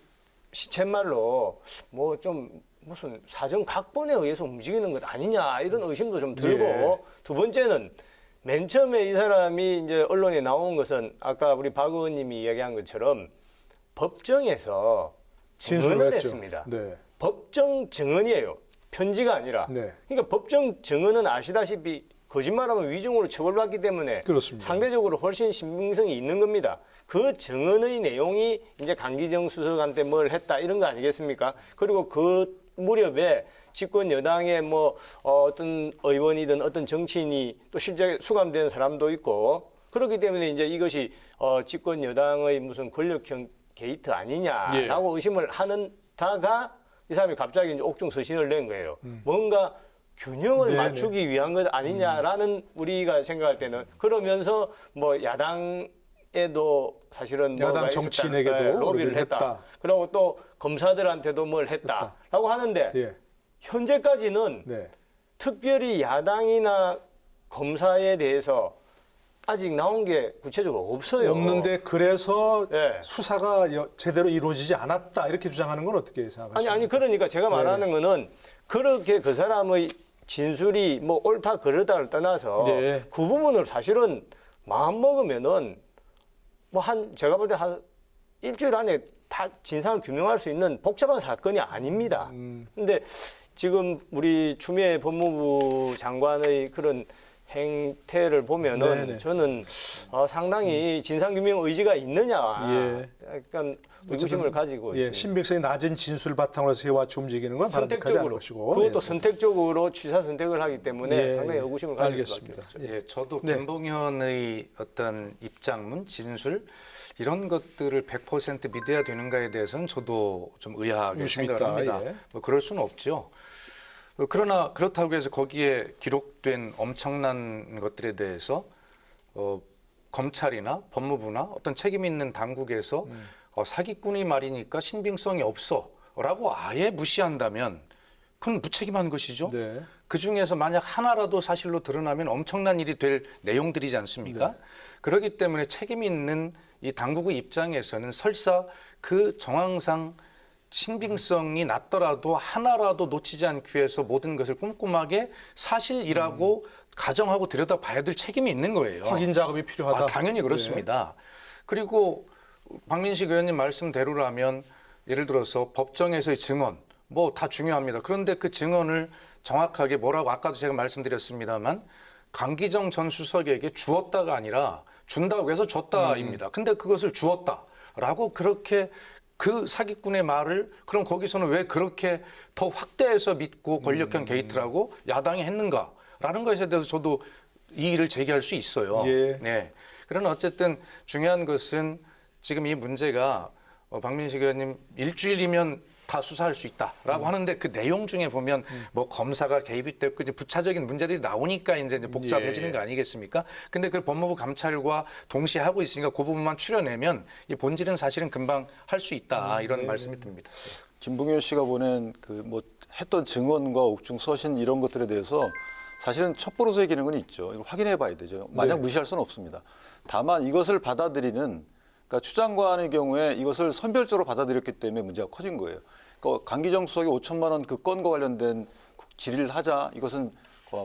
시쳇말로 뭐 좀 무슨 사정 각본에 의해서 움직이는 것 아니냐 이런 의심도 좀 들고 예. 두 번째는 맨 처음에 이 사람이 이제 언론에 나온 것은 아까 우리 박 의원님이 이야기한 것처럼 법정에서 증언을 진술을 했죠. 했습니다. 네. 법정 증언이에요. 편지가 아니라. 네. 그러니까 법정 증언은 아시다시피 거짓말하면 위증으로 처벌받기 때문에 그렇습니다. 상대적으로 훨씬 신빙성이 있는 겁니다. 그 증언의 내용이 이제 강기정 수석한테 뭘 했다 이런 거 아니겠습니까? 그리고 그 무렵에 집권 여당의 뭐 어떤 의원이든 어떤 정치인이 또 실제 수감된 사람도 있고 그렇기 때문에 이제 이것이 집권 여당의 무슨 권력형 게이트 아니냐라고 의심을 하는 다가 이 사람이 갑자기 이제 옥중 서신을 낸 거예요. 뭔가 균형을 네네. 맞추기 위한 것 아니냐라는 우리가 생각할 때는 그러면서 뭐 야당에도 사실은 야당 뭐가 정치인에게도 있었다. 로비를 로비를 했다. 했다. 그리고 또 검사들한테도 뭘 했다라고 하는데 예. 현재까지는 네. 특별히 야당이나 검사에 대해서 아직 나온 게 구체적으로 없어요. 없는데 그래서 예. 수사가 제대로 이루어지지 않았다 이렇게 주장하는 건 어떻게 생각하십니까? 아니 그러니까 제가 말하는 거는 그렇게 그 사람의 진술이 뭐 옳다 그르다를 떠나서 네. 그 부분을 사실은 마음 먹으면은 뭐 제가 볼 때 한 일주일 안에 다 진상을 규명할 수 있는 복잡한 사건이 아닙니다. 근데 지금 우리 추미애 법무부 장관의 그런 행태를 보면은 네네. 저는 상당히 진상규명 의지가 있느냐 예. 약간 의구심을 가지고 예, 있습니다. 신빙성이 낮은 진술 바탕으로 해서 해와치 움직이는 건 바람직하지 않은 것이고. 그것도 예. 선택적으로 취사 선택을 하기 때문에 예, 상당히 예. 의구심을 가질 수밖에 알겠습니다. 없죠. 예, 저도 네. 김봉현의 어떤 입장문, 진술 이런 것들을 100% 믿어야 되는가에 대해서는 저도 좀 의아하게 의심이 생각을 있다. 합니다. 예. 뭐 그럴 수는 없죠. 그러나 그렇다고 해서 거기에 기록된 엄청난 것들에 대해서 검찰이나 법무부나 어떤 책임 있는 당국에서 사기꾼이 말이니까 신빙성이 없어라고 아예 무시한다면 그건 무책임한 것이죠. 네. 그 중에서 만약 하나라도 사실로 드러나면 엄청난 일이 될 내용들이지 않습니까? 그렇기 때문에 책임 있는 이 당국의 입장에서는 설사 그 정황상 신빙성이 낮더라도 하나라도 놓치지 않기 위해서 모든 것을 꼼꼼하게 사실이라고 가정하고 들여다봐야 될 책임이 있는 거예요. 확인 작업이 필요하다. 당연히 그렇습니다. 그리고 박민식 의원님 말씀대로라면 예를 들어서 법정에서의 증언 뭐 다 중요합니다. 그런데 그 증언을 정확하게 뭐라고 아까도 제가 말씀드렸습니다만 강기정 전 수석에게 주었다가 아니라 준다고 해서 줬다입니다. 근데 그것을 주었다라고 그렇게 그 사기꾼의 말을 그럼 거기서는 왜 그렇게 더 확대해서 믿고 권력형 게이트라고 야당이 했는가라는 것에 대해서 저도 이의를 제기할 수 있어요. 예. 네. 그러나 어쨌든 중요한 것은 지금 이 문제가 박민식 의원님 일주일이면 다 수사할 수 있다라고 하는데 그 내용 중에 보면 뭐 검사가 개입이 됐고 이제 부차적인 문제들이 나오니까 이제 복잡해지는 거 아니겠습니까? 근데 그걸 법무부 감찰과 동시에 하고 있으니까 그 부분만 추려내면 이 본질은 사실은 금방 할 수 있다 이런 말씀이 듭니다. 김봉현 씨가 보낸 그 뭐 했던 증언과 옥중 서신 이런 것들에 대해서 사실은 첩보로서의 기능은 있죠. 이걸 확인해 봐야 되죠. 마냥 무시할 수는 없습니다. 다만 이것을 받아들이는 그러니까 추 장관의 경우에 이것을 선별적으로 받아들였기 때문에 문제가 커진 거예요. 그러니까 강기정 수석이 5천만 원 그 건과 관련된 질의를 하자 이것은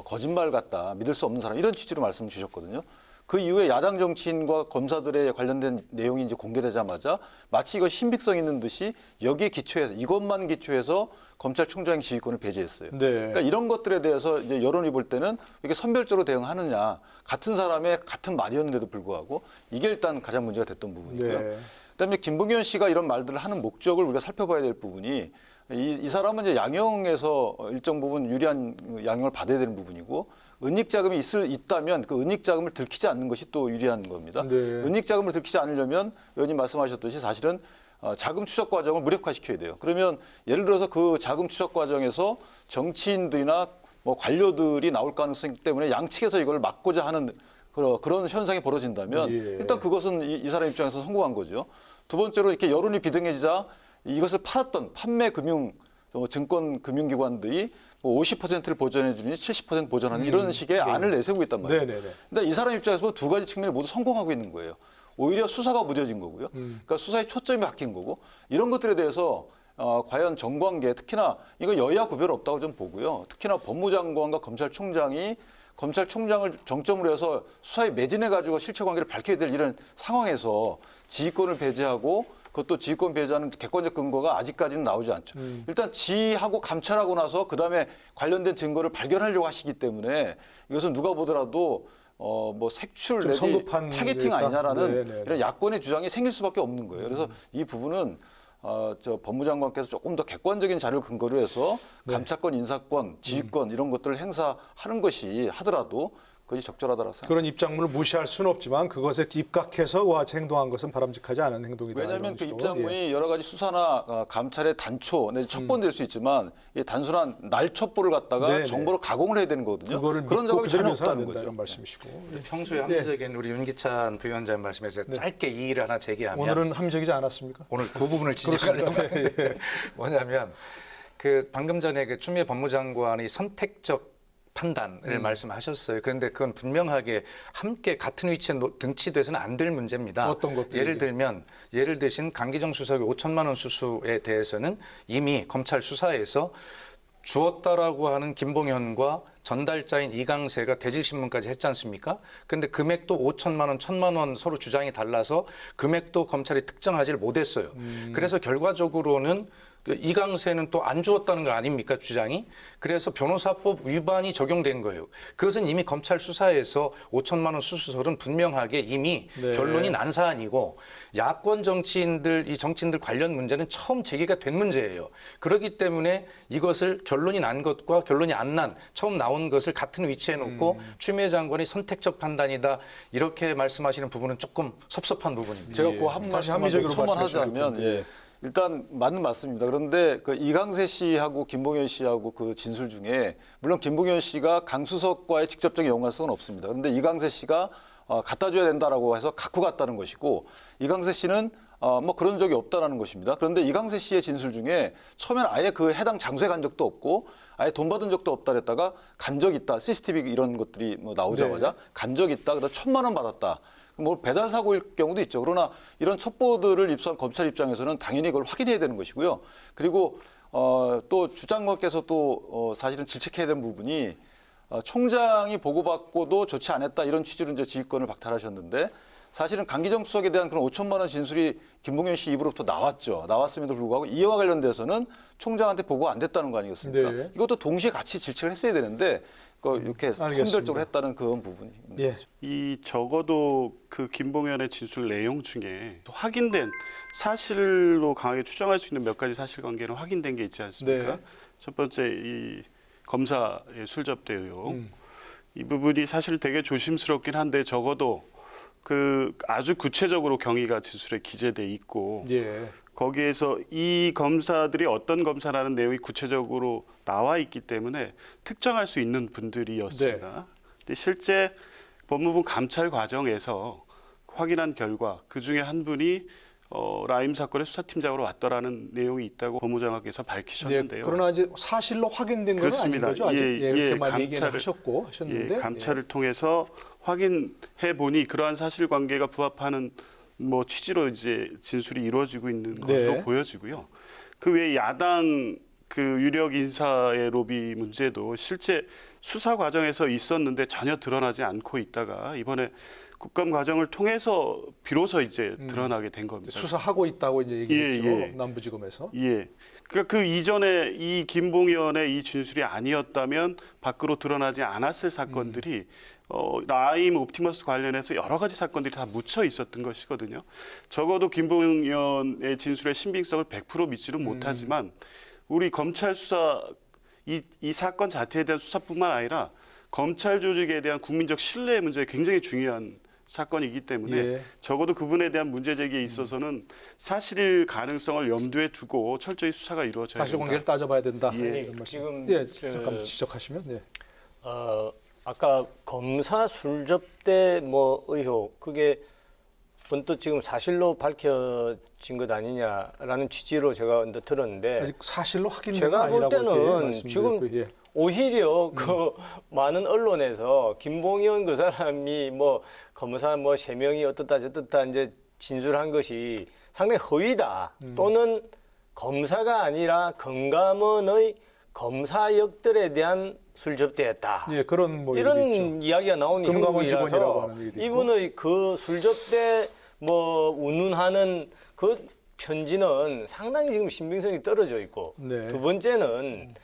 거짓말 같다, 믿을 수 없는 사람 이런 취지로 말씀 주셨거든요. 그 이후에 야당 정치인과 검사들의 관련된 내용이 이제 공개되자마자 마치 이거 신빙성 있는 듯이 여기에 기초해서 이것만 기초해서 검찰총장 지휘권을 배제했어요. 네. 그러니까 이런 것들에 대해서 이제 여론이 볼 때는 이게 선별적으로 대응하느냐 같은 사람의 같은 말이었는데도 불구하고 이게 일단 가장 문제가 됐던 부분이고요. 네. 그다음에 김봉현 씨가 이런 말들을 하는 목적을 우리가 살펴봐야 될 부분이 이 사람은 이제 양형에서 일정 부분 유리한 양형을 받아야 되는 부분이고 은닉 자금이 있다면 그 은닉 자금을 들키지 않는 것이 또 유리한 겁니다. 네. 은닉 자금을 들키지 않으려면 의원님 말씀하셨듯이 사실은 자금 추적 과정을 무력화시켜야 돼요. 그러면 예를 들어서 그 자금 추적 과정에서 정치인들이나 뭐 관료들이 나올 가능성 때문에 양측에서 이걸 막고자 하는 그런 현상이 벌어진다면 일단 그것은 이 사람 입장에서 성공한 거죠. 두 번째로 이렇게 여론이 비등해지자 이것을 팔았던 판매 금융 증권 금융기관들이 뭐 50%를 보전해 주니 70% 보전하는 이런 식의 안을 내세우고 있단 말이에요. 근데 이 사람 입장에서 보면 두 가지 측면이 모두 성공하고 있는 거예요. 오히려 수사가 무뎌진 거고요. 그러니까 수사의 초점이 바뀐 거고 이런 것들에 대해서 과연 정관계 특히나 이거 여야 구별 없다고 좀 보고요. 특히나 법무장관과 검찰총장을 정점으로 해서 수사에 매진해 가지고 실체관계를 밝혀야 될 이런 상황에서 지휘권을 배제하고 그것도 지휘권 배제하는 객관적 근거가 아직까지는 나오지 않죠. 일단 지휘하고 감찰하고 나서 그다음에 관련된 증거를 발견하려고 하시기 때문에 이것은 누가 보더라도 뭐 색출 내지 타겟팅 아니냐라는 이런 야권의 주장이 생길 수밖에 없는 거예요. 그래서 이 부분은 저 법무장관께서 조금 더 객관적인 자료를 근거로 해서 감찰권, 인사권, 지휘권 이런 것들을 행사하는 것이 하더라도 그것이 적절하다고 생각합니다. 그런 입장문을 무시할 수는 없지만 그것에 입각해서 와치 행동한 것은 바람직하지 않은 행동이다. 왜냐하면 그 입장문이 여러 가지 수사나 감찰의 단초 내지 첩보는 될 수 있지만 이 단순한 날 첩보를 갖다가 정보로 가공을 해야 되는 거거든요. 그런 작업이 전혀 없다는 거죠. 이런 말씀이시고. 평소에 합리적인 우리 윤기찬 부위원장 말씀에서 짧게 이의를 하나 제기하면 오늘은 합리적이지 않았습니까? 오늘 그 부분을 지적하려고 하는데 뭐냐면 그 방금 전에 그 추미애 법무장관이 선택적 판단을 말씀하셨어요. 그런데 그건 분명하게 함께 같은 위치에 등치돼서는 안 될 문제입니다. 어떤 것들? 예를 드신 강기정 수석의 5천만 원 수수에 대해서는 이미 검찰 수사에서 주었다라고 하는 김봉현과 전달자인 이강세가 대질신문까지 했지 않습니까? 그런데 금액도 5천만 원, 1천만 원 서로 주장이 달라서 금액도 검찰이 특정하지를 못했어요. 그래서 결과적으로는 이강세는 또 안 주었다는 거 아닙니까, 주장이? 그래서 변호사법 위반이 적용된 거예요. 그것은 이미 검찰 수사에서 5천만 원 수수설은 분명하게 이미 결론이 난 사안이고 야권 정치인들, 이 정치인들 관련 문제는 처음 제기가 된 문제예요. 그렇기 때문에 이것을 결론이 난 것과 결론이 안 난 처음 나온 것을 같은 위치에 놓고 추미애 장관이 선택적 판단이다 이렇게 말씀하시는 부분은 조금 섭섭한 부분입니다. 제가 그 한 말씀만 첨언하자면 일단 맞습니다. 그런데 그 이강세 씨하고 김봉현 씨하고 그 진술 중에 물론 김봉현 씨가 강수석과의 직접적인 연관성은 없습니다. 그런데 이강세 씨가 갖다 줘야 된다라고 해서 갖고 갔다는 것이고 이강세 씨는 뭐 그런 적이 없다라는 것입니다. 그런데 이강세 씨의 진술 중에 처음에는 아예 그 해당 장소에 간 적도 없고 아예 돈 받은 적도 없다 그랬다가 간 적 있다. CCTV 이런 것들이 뭐 나오자마자 간 적 있다. 그다음 1,000만 원 받았다. 뭐 배달 사고일 경우도 있죠. 그러나 이런 첩보들을 입수한 검찰 입장에서는 당연히 그걸 확인해야 되는 것이고요. 그리고 또 주 장관께서 또 사실은 질책해야 되는 부분이 총장이 보고받고도 조치 안 했다 이런 취지로 이제 지휘권을 박탈하셨는데 사실은 강기정 수석에 대한 그런 5천만 원 진술이 김봉현 씨 입으로부터 나왔죠. 나왔음에도 불구하고 이와 관련돼서는 총장한테 보고 안 됐다는 거 아니겠습니까? 이것도 동시에 같이 질책을 했어야 되는데 이렇게 선별적으로 했다는 그런 부분이. 이 적어도 그 김봉현의 진술 내용 중에 확인된 사실로 강하게 추정할 수 있는 몇 가지 사실관계는 확인된 게 있지 않습니까? 첫 번째 이 검사의 술접대 의혹. 이 부분이 사실 되게 조심스럽긴 한데 적어도 그 아주 구체적으로 경위가 진술에 기재돼 있고 예. 거기에서 이 검사들이 어떤 검사라는 내용이 구체적으로 나와 있기 때문에 특정할 수 있는 분들이었습니다. 근데 실제 법무부 감찰 과정에서 확인한 결과 그 중에 한 분이 라임 사건의 수사팀장으로 왔더라는 내용이 있다고 법무장관께서 밝히셨는데요. 그러나 이제 사실로 확인된 건 아닌 거죠. 아직 이렇게만 얘기를 하셨고 하셨는데 감찰을 통해서 확인해 보니 그러한 사실관계가 부합하는 뭐 취지로 이제 진술이 이루어지고 있는 것으로 보여지고요. 그 외에 야당 그 유력 인사의 로비 문제도 실제 수사 과정에서 있었는데 전혀 드러나지 않고 있다가 이번에 국감 과정을 통해서 비로소 이제 드러나게 된 겁니다. 수사하고 있다고 이제 얘기했죠. 남부지검에서. 예. 그러니까 그 이전에 이 김봉현의 이 진술이 아니었다면 밖으로 드러나지 않았을 사건들이 라임 옵티머스 관련해서 여러 가지 사건들이 다 묻혀 있었던 것이거든요. 적어도 김봉현의 진술의 신빙성을 100% 믿지는 못하지만 우리 검찰 수사 이 사건 자체에 대한 수사뿐만 아니라 검찰 조직에 대한 국민적 신뢰의 문제가 굉장히 중요한 사건이기 때문에 적어도 그분에 대한 문제 제기에 있어서는 사실 가능성을 염두에 두고 철저히 수사가 이루어져야 된다. 사실관계를 따져봐야 된다. 지금 잠깐 지적하시면. 아까 검사 술접대 뭐 의혹 그게 번뜩 지금 사실로 밝혀진 것 아니냐라는 취지로 제가 언뜻 들었는데 아직 사실로 확인된 제가 볼 때는 지금 오히려 그 많은 언론에서 김봉현 그 사람이 뭐 검사 뭐 3명이 어떻다 저떻다 이제 진술한 것이 상당히 허위다 또는 검사가 아니라 금감원의 검사역들에 대한 술접대였다. 그런 뭐 이런 이야기가 나오는 형국이라서 이분의 그 술접대 뭐 운운하는 그 편지는 상당히 지금 신빙성이 떨어져 있고 두 번째는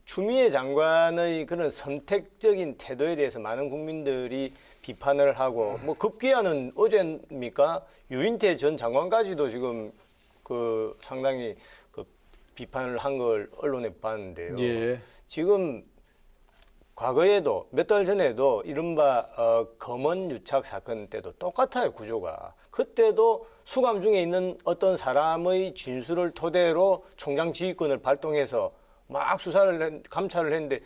추미애 장관의 그런 선택적인 태도에 대해서 많은 국민들이 비판을 하고 뭐 급기야는 어제입니까 유인태 전 장관까지도 지금 그 상당히 그 비판을 한 걸 언론에 봤는데요. 지금 과거에도 몇 달 전에도 이른바 검언 유착 사건 때도 똑같아요 구조가. 그때도 수감 중에 있는 어떤 사람의 진술을 토대로 총장 지휘권을 발동해서 막 감찰을 했는데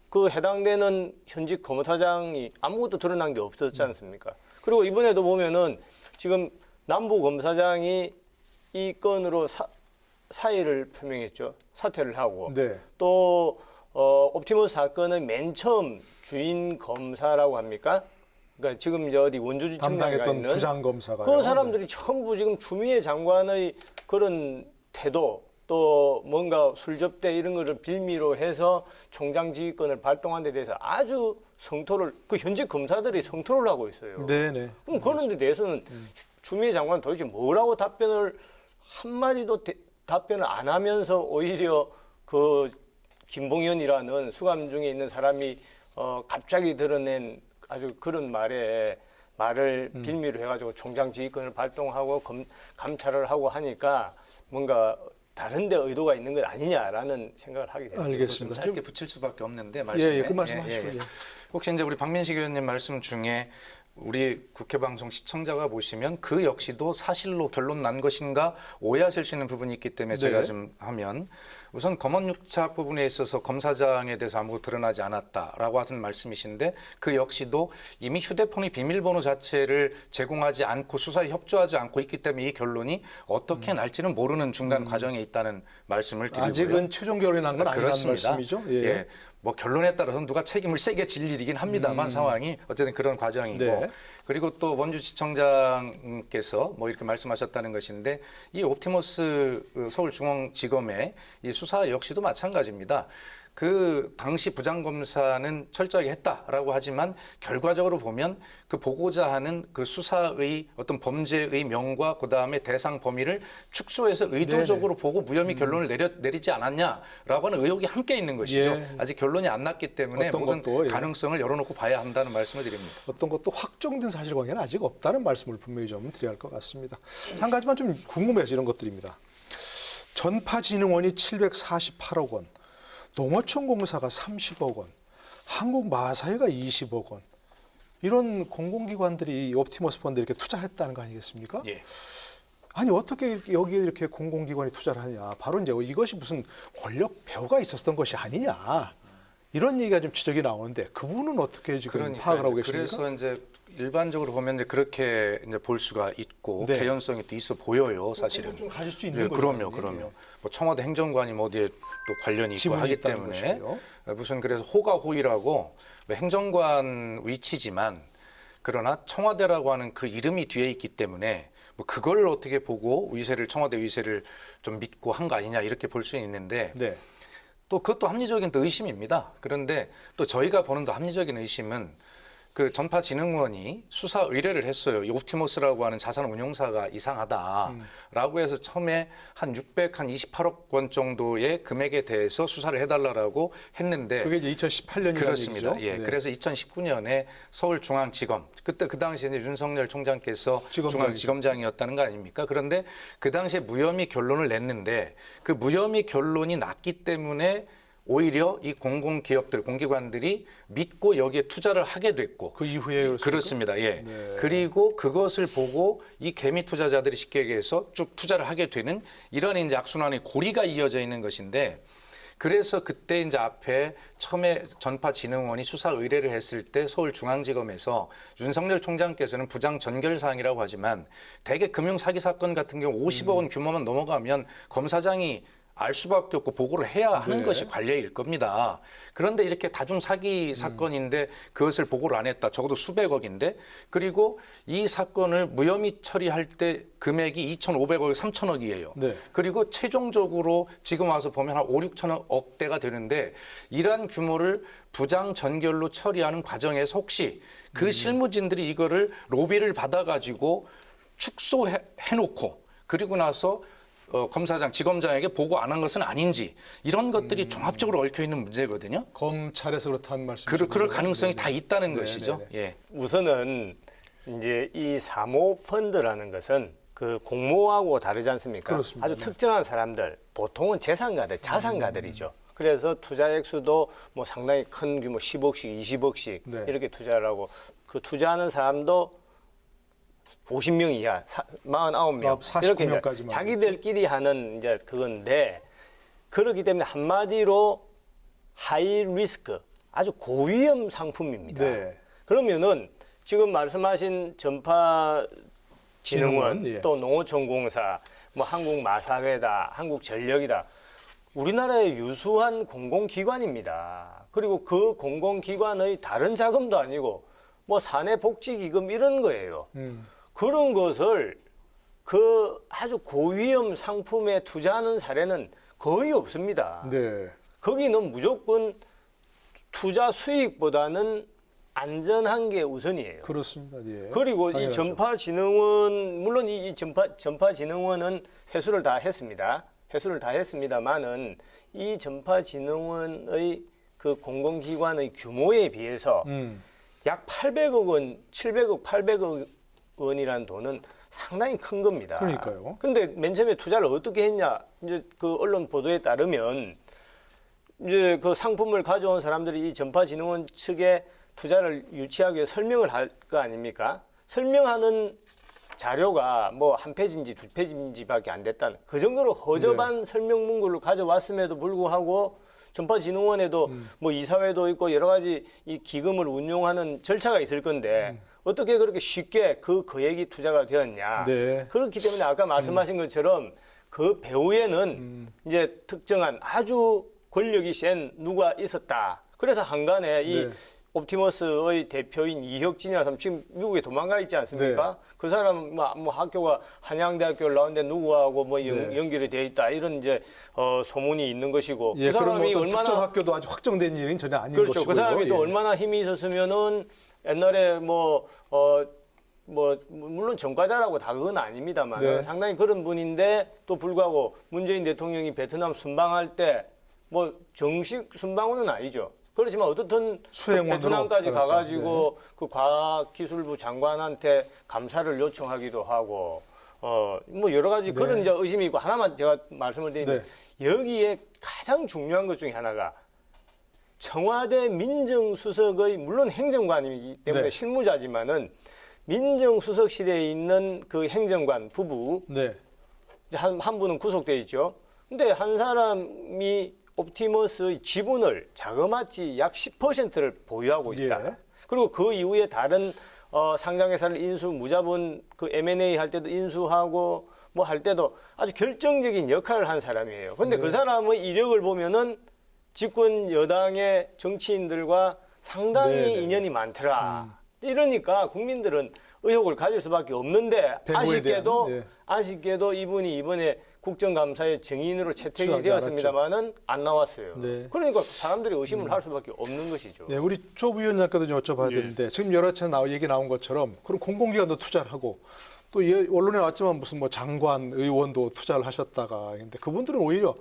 그 해당되는 현직 검사장이 아무것도 드러난 게 없었지 않습니까? 그리고 이번에도 보면은 지금 남부 검사장이 이 건으로 사의를 표명했죠. 사퇴를 하고 또 옵티머스 사건의 맨 처음 주인 검사라고 합니까? 그러니까 지금 이제 어디 원주지청장에 있는 부장검사가 그 사람들이 전부 지금 추미애 장관의 그런 태도 또 뭔가 술접대 이런 거를 빌미로 해서 총장 지휘권을 발동한 데 대해서 아주 성토를 그 현직 검사들이 성토를 하고 있어요. 그럼 그런 데 대해서는 추미애 장관 도대체 뭐라고 답변을 한마디도 답변을 안 하면서 오히려 그 김봉현이라는 수감 중에 있는 사람이 갑자기 드러낸 아주 그런 말을 빌미로 해가지고 총장 지휘권을 발동하고 감찰을 하고 하니까 뭔가 다른 데 의도가 있는 것 아니냐라는 생각을 하게 됩니다. 알겠습니다. 짧게 붙일 수밖에 없는데 말씀에. 그 말씀하시고. 혹시 이제 우리 박민식 의원님 말씀 중에 우리 국회 방송 시청자가 보시면 그 역시도 사실로 결론 난 것인가 오해하실 수 있는 부분이 있기 때문에 제가 좀 하면 우선 검언 유착 부분에 있어서 검사장에 대해서 아무것도 드러나지 않았다라고 하는 말씀이신데 그 역시도 이미 휴대폰의 비밀번호 자체를 제공하지 않고 수사에 협조하지 않고 있기 때문에 이 결론이 어떻게 날지는 모르는 중간 과정에 있다는 말씀을 드리고요. 아직은 최종 결론이 난 건 아니라는 말씀이죠. 뭐 결론에 따라서는 누가 책임을 세게 질 일이긴 합니다만 상황이 어쨌든 그런 과정이고 그리고 또 원주지청장께서 뭐 이렇게 말씀하셨다는 것인데 이 옵티머스 서울중앙지검의 이 수사 역시도 마찬가지입니다. 그 당시 부장검사는 철저하게 했다라고 하지만 결과적으로 보면 그 보고자 하는 그 수사의 어떤 범죄의 명과 그다음에 대상 범위를 축소해서 의도적으로 보고 무혐의 결론을 내리지 않았냐라고 하는 의혹이 함께 있는 것이죠. 아직 결론이 안 났기 때문에 모든 가능성을 열어놓고 봐야 한다는 말씀을 드립니다. 어떤 것도 확정된 사실관계는 아직 없다는 말씀을 분명히 좀 드려야 할 것 같습니다. 한 가지만 좀 궁금해서 이런 것들입니다. 전파진흥원이 748억 원, 농어촌공사가 30억 원, 한국마사회가 20억 원. 이런 공공기관들이 이 옵티머스 펀드에 이렇게 투자했다는 거 아니겠습니까? 예. 아니 어떻게 여기에 이렇게 공공기관이 투자를 하냐. 바로 이제 이것이 무슨 권력 배후가 있었던 것이 아니냐. 이런 얘기가 좀 지적이 나오는데 그 부분은 어떻게 지금 파악을 하고 계십니까? 그래서 이제 일반적으로 보면 이제 그렇게 이제 볼 수가 있고 네. 개연성이 또 있어 보여요, 사실은. 좀 가질 수 있는 예, 거죠. 그럼요. 뭐 청와대 행정관이 뭐 어디에 또 관련이 있고 지분이 하기 있다는 때문에 것이고요. 무슨 그래서 호가호의라고 행정관 위치지만 그러나 청와대라고 하는 그 이름이 뒤에 있기 때문에 뭐 그걸 어떻게 보고 청와대 위세를 좀 믿고 한 거 아니냐 이렇게 볼 수 있는데 네. 또 그것도 합리적인 또 의심입니다. 그런데 또 저희가 보는 더 합리적인 의심은 그 전파진흥원이 수사 의뢰를 했어요. 이 옵티머스라고 하는 자산 운용사가 이상하다라고 해서 처음에 한 28억 원 정도의 금액에 대해서 수사를 해달라고 했는데 그게 이제 2018년이라는 그렇습니다. 얘기죠. 예, 네. 그래서 2019년에 서울중앙지검 그때 그 당시에 이제 윤석열 총장께서 중앙지검장이었다는 거 아닙니까? 그런데 그 당시에 무혐의 결론을 냈는데 그 무혐의 결론이 났기 때문에 오히려 이 공공기업들, 공기관들이 믿고 여기에 투자를 하게 됐고 그 이후에 그렇습니다. 예. 네. 그리고 그것을 보고 이 개미 투자자들이 쉽게 얘기해서 쭉 투자를 하게 되는 이런 이제 악순환의 고리가 이어져 있는 것인데 그래서 그때 이제 앞에 처음에 전파진흥원이 수사 의뢰를 했을 때 서울중앙지검에서 윤석열 총장께서는 부장 전결 사항이라고 하지만 대개 금융 사기 사건 같은 경우 50억 원 규모만 넘어가면 검사장이 알 수밖에 없고 보고를 해야 하는 네. 것이 관례일 겁니다. 그런데 이렇게 다중 사기 사건인데 그것을 보고를 안 했다. 적어도 수백억인데 그리고 이 사건을 무혐의 처리할 때 금액이 2,500억, 3,000억이에요. 네. 그리고 최종적으로 지금 와서 보면 한 5, 6천억대가 되는데 이러한 규모를 부장 전결로 처리하는 과정에서 혹시 그 실무진들이 이거를 로비를 받아가지고 축소해놓고 그리고 나서 검사장, 지검장에게 보고 안 한 것은 아닌지 이런 것들이 종합적으로 얽혀 있는 문제거든요. 검찰에서 그렇다는 말씀이시죠? 그럴 가능성이 네. 다 있다는 네, 것이죠. 네, 네. 예. 우선은 이제 이 사모펀드라는 것은 그 공모하고 다르지 않습니까? 그렇습니다. 아주 특정한 사람들, 보통은 재산가들, 자산가들이죠. 그래서 투자 액수도 뭐 상당히 큰 규모 10억씩, 20억씩 네. 이렇게 투자를 하고 그 투자하는 사람도 50명 이하, 49명 49 이렇게 이제 명까지만 자기들끼리 하는 이제 그건데 그렇기 때문에 한마디로 하이 리스크, 아주 고위험 상품입니다. 네. 그러면은 지금 말씀하신 전파진흥원, 진흥원, 예. 또 농어촌공사, 뭐 한국마사회다, 한국전력이다. 우리나라의 유수한 공공기관입니다. 그리고 그 공공기관의 다른 자금도 아니고 뭐 사내복지기금 이런 거예요. 그런 것을 그 아주 고위험 상품에 투자하는 사례는 거의 없습니다. 네. 거기는 무조건 투자 수익보다는 안전한 게 우선이에요. 그렇습니다. 예. 그리고 이 당연하죠. 전파진흥원, 물론 이 전파진흥원은 회수를 다 했습니다. 회수를 다 했습니다만은 이 전파진흥원의 그 공공기관의 규모에 비해서 약 800억 원, 700억, 800억 원이라는 돈은 상당히 큰 겁니다. 그러니까요. 근데 맨 처음에 투자를 어떻게 했냐? 이제 그 언론 보도에 따르면 이제 그 상품을 가져온 사람들이 이 전파진흥원 측에 투자를 유치하기 위해 설명을 할 거 아닙니까? 설명하는 자료가 뭐 한 페이지인지 두 페이지인지밖에 안 됐다는 그 정도로 허접한 설명 문구를 가져왔음에도 불구하고 전파진흥원에도 뭐 이사회도 있고 여러 가지 이 기금을 운용하는 절차가 있을 건데 어떻게 그렇게 쉽게 그 거액이 투자가 되었냐. 네. 그렇기 때문에 아까 말씀하신 것처럼 그 배후에는 이제 특정한 아주 권력이 센 누가 있었다. 그래서 한간에 이 네. 옵티머스의 대표인 이혁진이라는 사람 지금 미국에 도망가 있지 않습니까? 네. 그 사람 뭐 학교가 한양대학교를 나왔는데 누구하고 뭐 네. 연결이 돼 있다 이런 이제 소문이 있는 것이고 예, 그 그럼 사람이 뭐 얼마나 특정 학교도 아주 확정된 일은 전혀 아닌 그렇죠. 것이고요. 그 사람이 또 예. 얼마나 힘이 있었으면은 옛날에 뭐 물론 전과자라고 다 그건 아닙니다만 네. 상당히 그런 분인데 또 불구하고 문재인 대통령이 베트남 순방할 때 뭐 정식 순방은 아니죠. 그렇지만 어떻든 수행원으로 베트남까지 갔다. 가가지고 그 과학기술부 장관한테 감사를 요청하기도 하고 뭐 여러 가지 네. 그런 이제 의심이 있고 하나만 제가 말씀을 드리면 여기에 가장 중요한 것 중에 하나가 청와대 민정수석의 물론 행정관이기 때문에 네. 실무자지만은 민정수석실에 있는 그 행정관 부부 네. 한 분은 구속돼 있죠. 근데 한 사람이 옵티머스의 지분을 자그마치 약 10%를 보유하고 있다. 예. 그리고 그 이후에 다른 상장회사를 인수, 무자본 그 M&A 할 때도 인수하고 뭐 할 때도 아주 결정적인 역할을 한 사람이에요. 근데 그 사람의 이력을 보면은 집권 여당의 정치인들과 상당히 네네. 인연이 많더라. 이러니까 국민들은 의혹을 가질 수밖에 없는데 배우에 아쉽게도 대한, 예. 아쉽게도 이분이 이번에 국정감사의 증인으로 채택이 출연하지 되었습니다만은 안 나왔어요. 네. 그러니까 사람들이 의심을 할 수밖에 없는 것이죠. 네, 우리 조 부위원장께도 좀 여쭤봐야 되는데 지금 여러 차례 얘기 나온 것처럼 그럼 공공기관도 투자를 하고 또 언론에 나왔지만 무슨 뭐 장관, 의원도 투자를 하셨다가 근데 그분들은 오히려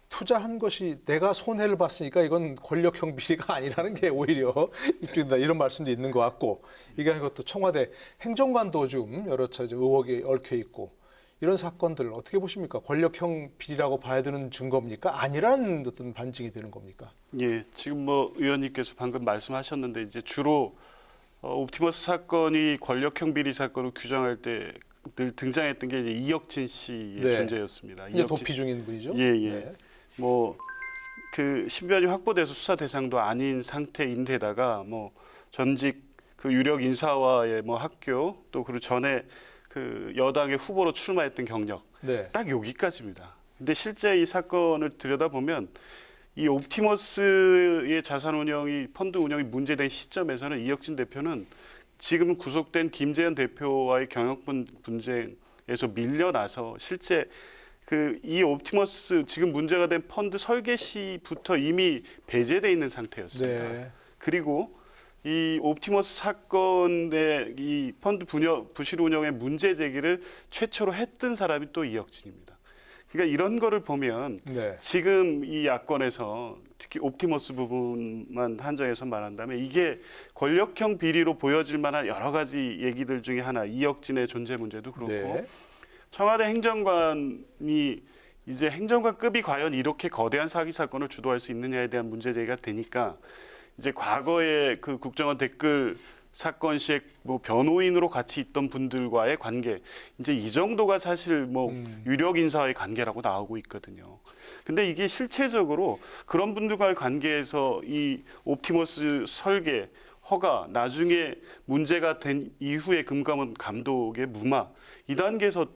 투자한 것이 내가 손해를 봤으니까 이건 권력형 비리가 아니라는 게 오히려 입증된다 이런 말씀도 있는 것 같고 이게 아니고 또 청와대 행정관도 좀 여러 차례 의혹이 얽혀 있고 이런 사건들 어떻게 보십니까? 권력형 비리라고 봐야 되는 증거입니까? 아니라는 어떤 반증이 되는 겁니까? 예, 지금 뭐 의원님께서 방금 말씀하셨는데 이제 주로 옵티머스 사건이 권력형 비리 사건을 규정할 때 늘 등장했던 게 이제 이혁진 씨의 네. 존재였습니다. 이제 도피 중인 분이죠? 예, 예. 네. 뭐 그 신변이 확보돼서 수사 대상도 아닌 상태인데다가 뭐 전직 그 유력 인사와의 뭐 학교 또 그리고 전에 그 여당의 후보로 출마했던 경력 네. 딱 여기까지입니다. 근데 실제 이 사건을 들여다보면 이 옵티머스의 자산 운영이 펀드 운영이 문제된 시점에서는 이혁진 대표는 지금 구속된 김재현 대표와의 경영 분쟁에서 밀려나서 실제 그 이 옵티머스 지금 문제가 된 펀드 설계 시부터 이미 배제돼 있는 상태였습니다. 네. 그리고 이 옵티머스 사건의 이 펀드 부실 운영의 문제 제기를 최초로 했던 사람이 또 이혁진입니다. 그러니까 이런 거를 보면 네. 지금 이 야권에서 특히 옵티머스 부분만 한정해서 말한다면 이게 권력형 비리로 보여질 만한 여러 가지 얘기들 중에 하나 이혁진의 존재 문제도 그렇고 네. 청와대 행정관이 이제 행정관급이 과연 이렇게 거대한 사기 사건을 주도할 수 있느냐에 대한 문제 제기가 되니까 이제 과거에 그 국정원 댓글 사건 시에 뭐 변호인으로 같이 있던 분들과의 관계 이제 이 정도가 사실 뭐 유력 인사와의 관계라고 나오고 있거든요. 근데 이게 실체적으로 그런 분들과의 관계에서 이 옵티머스 설계 허가 나중에 문제가 된 이후에 금감원 감독의 무마 이 단계에서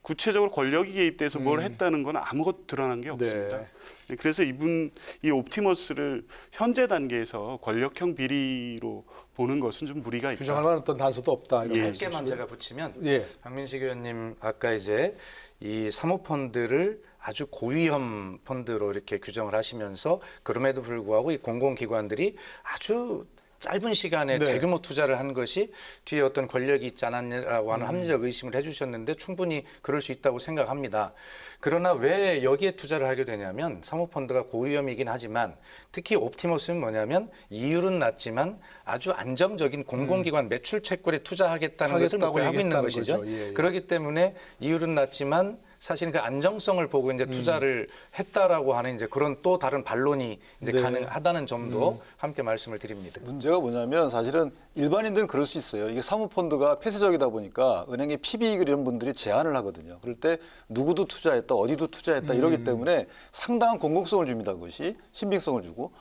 구체적으로 권력이 개입돼서 뭘 했다는 건 아무것도 드러난 게 없습니다. 네. 그래서 이 옵티머스를 현재 단계에서 권력형 비리로 보는 것은 좀 무리가 있다. 규정할 만한 어떤 단서도 없다. 이런 짧게만 말씀이시고요. 제가 붙이면 예. 박민식 의원님 아까 이제 이 사모펀드를 아주 고위험 펀드로 이렇게 규정을 하시면서 그럼에도 불구하고 이 공공기관들이 아주 짧은 시간에 네. 대규모 투자를 한 것이 뒤에 어떤 권력이 있지 않았냐라고 하는 합리적 의심을 해주셨는데 충분히 그럴 수 있다고 생각합니다. 그러나 왜 여기에 투자를 하게 되냐면 사모펀드가 고위험이긴 하지만 특히 옵티머스는 뭐냐면 이율은 낮지만 아주 안정적인 공공기관 매출 채권에 투자하겠다는 것을 목표로 하고 있는 것이죠. 예, 예. 그렇기 때문에 이율은 낮지만 사실 그 안정성을 보고 이제 투자를 했다라고 하는 이제 그런 또 다른 반론이 이제 네. 가능하다는 점도 함께 말씀을 드립니다. 문제가 뭐냐면 사실은 일반인들은 그럴 수 있어요. 이게 사모펀드가 폐쇄적이다 보니까 은행의 PB 이런 분들이 제안을 하거든요. 그럴 때 누구도 투자했다, 어디도 투자했다 이러기 때문에 상당한 공공성을 줍니다. 그것이 신빙성을 주고.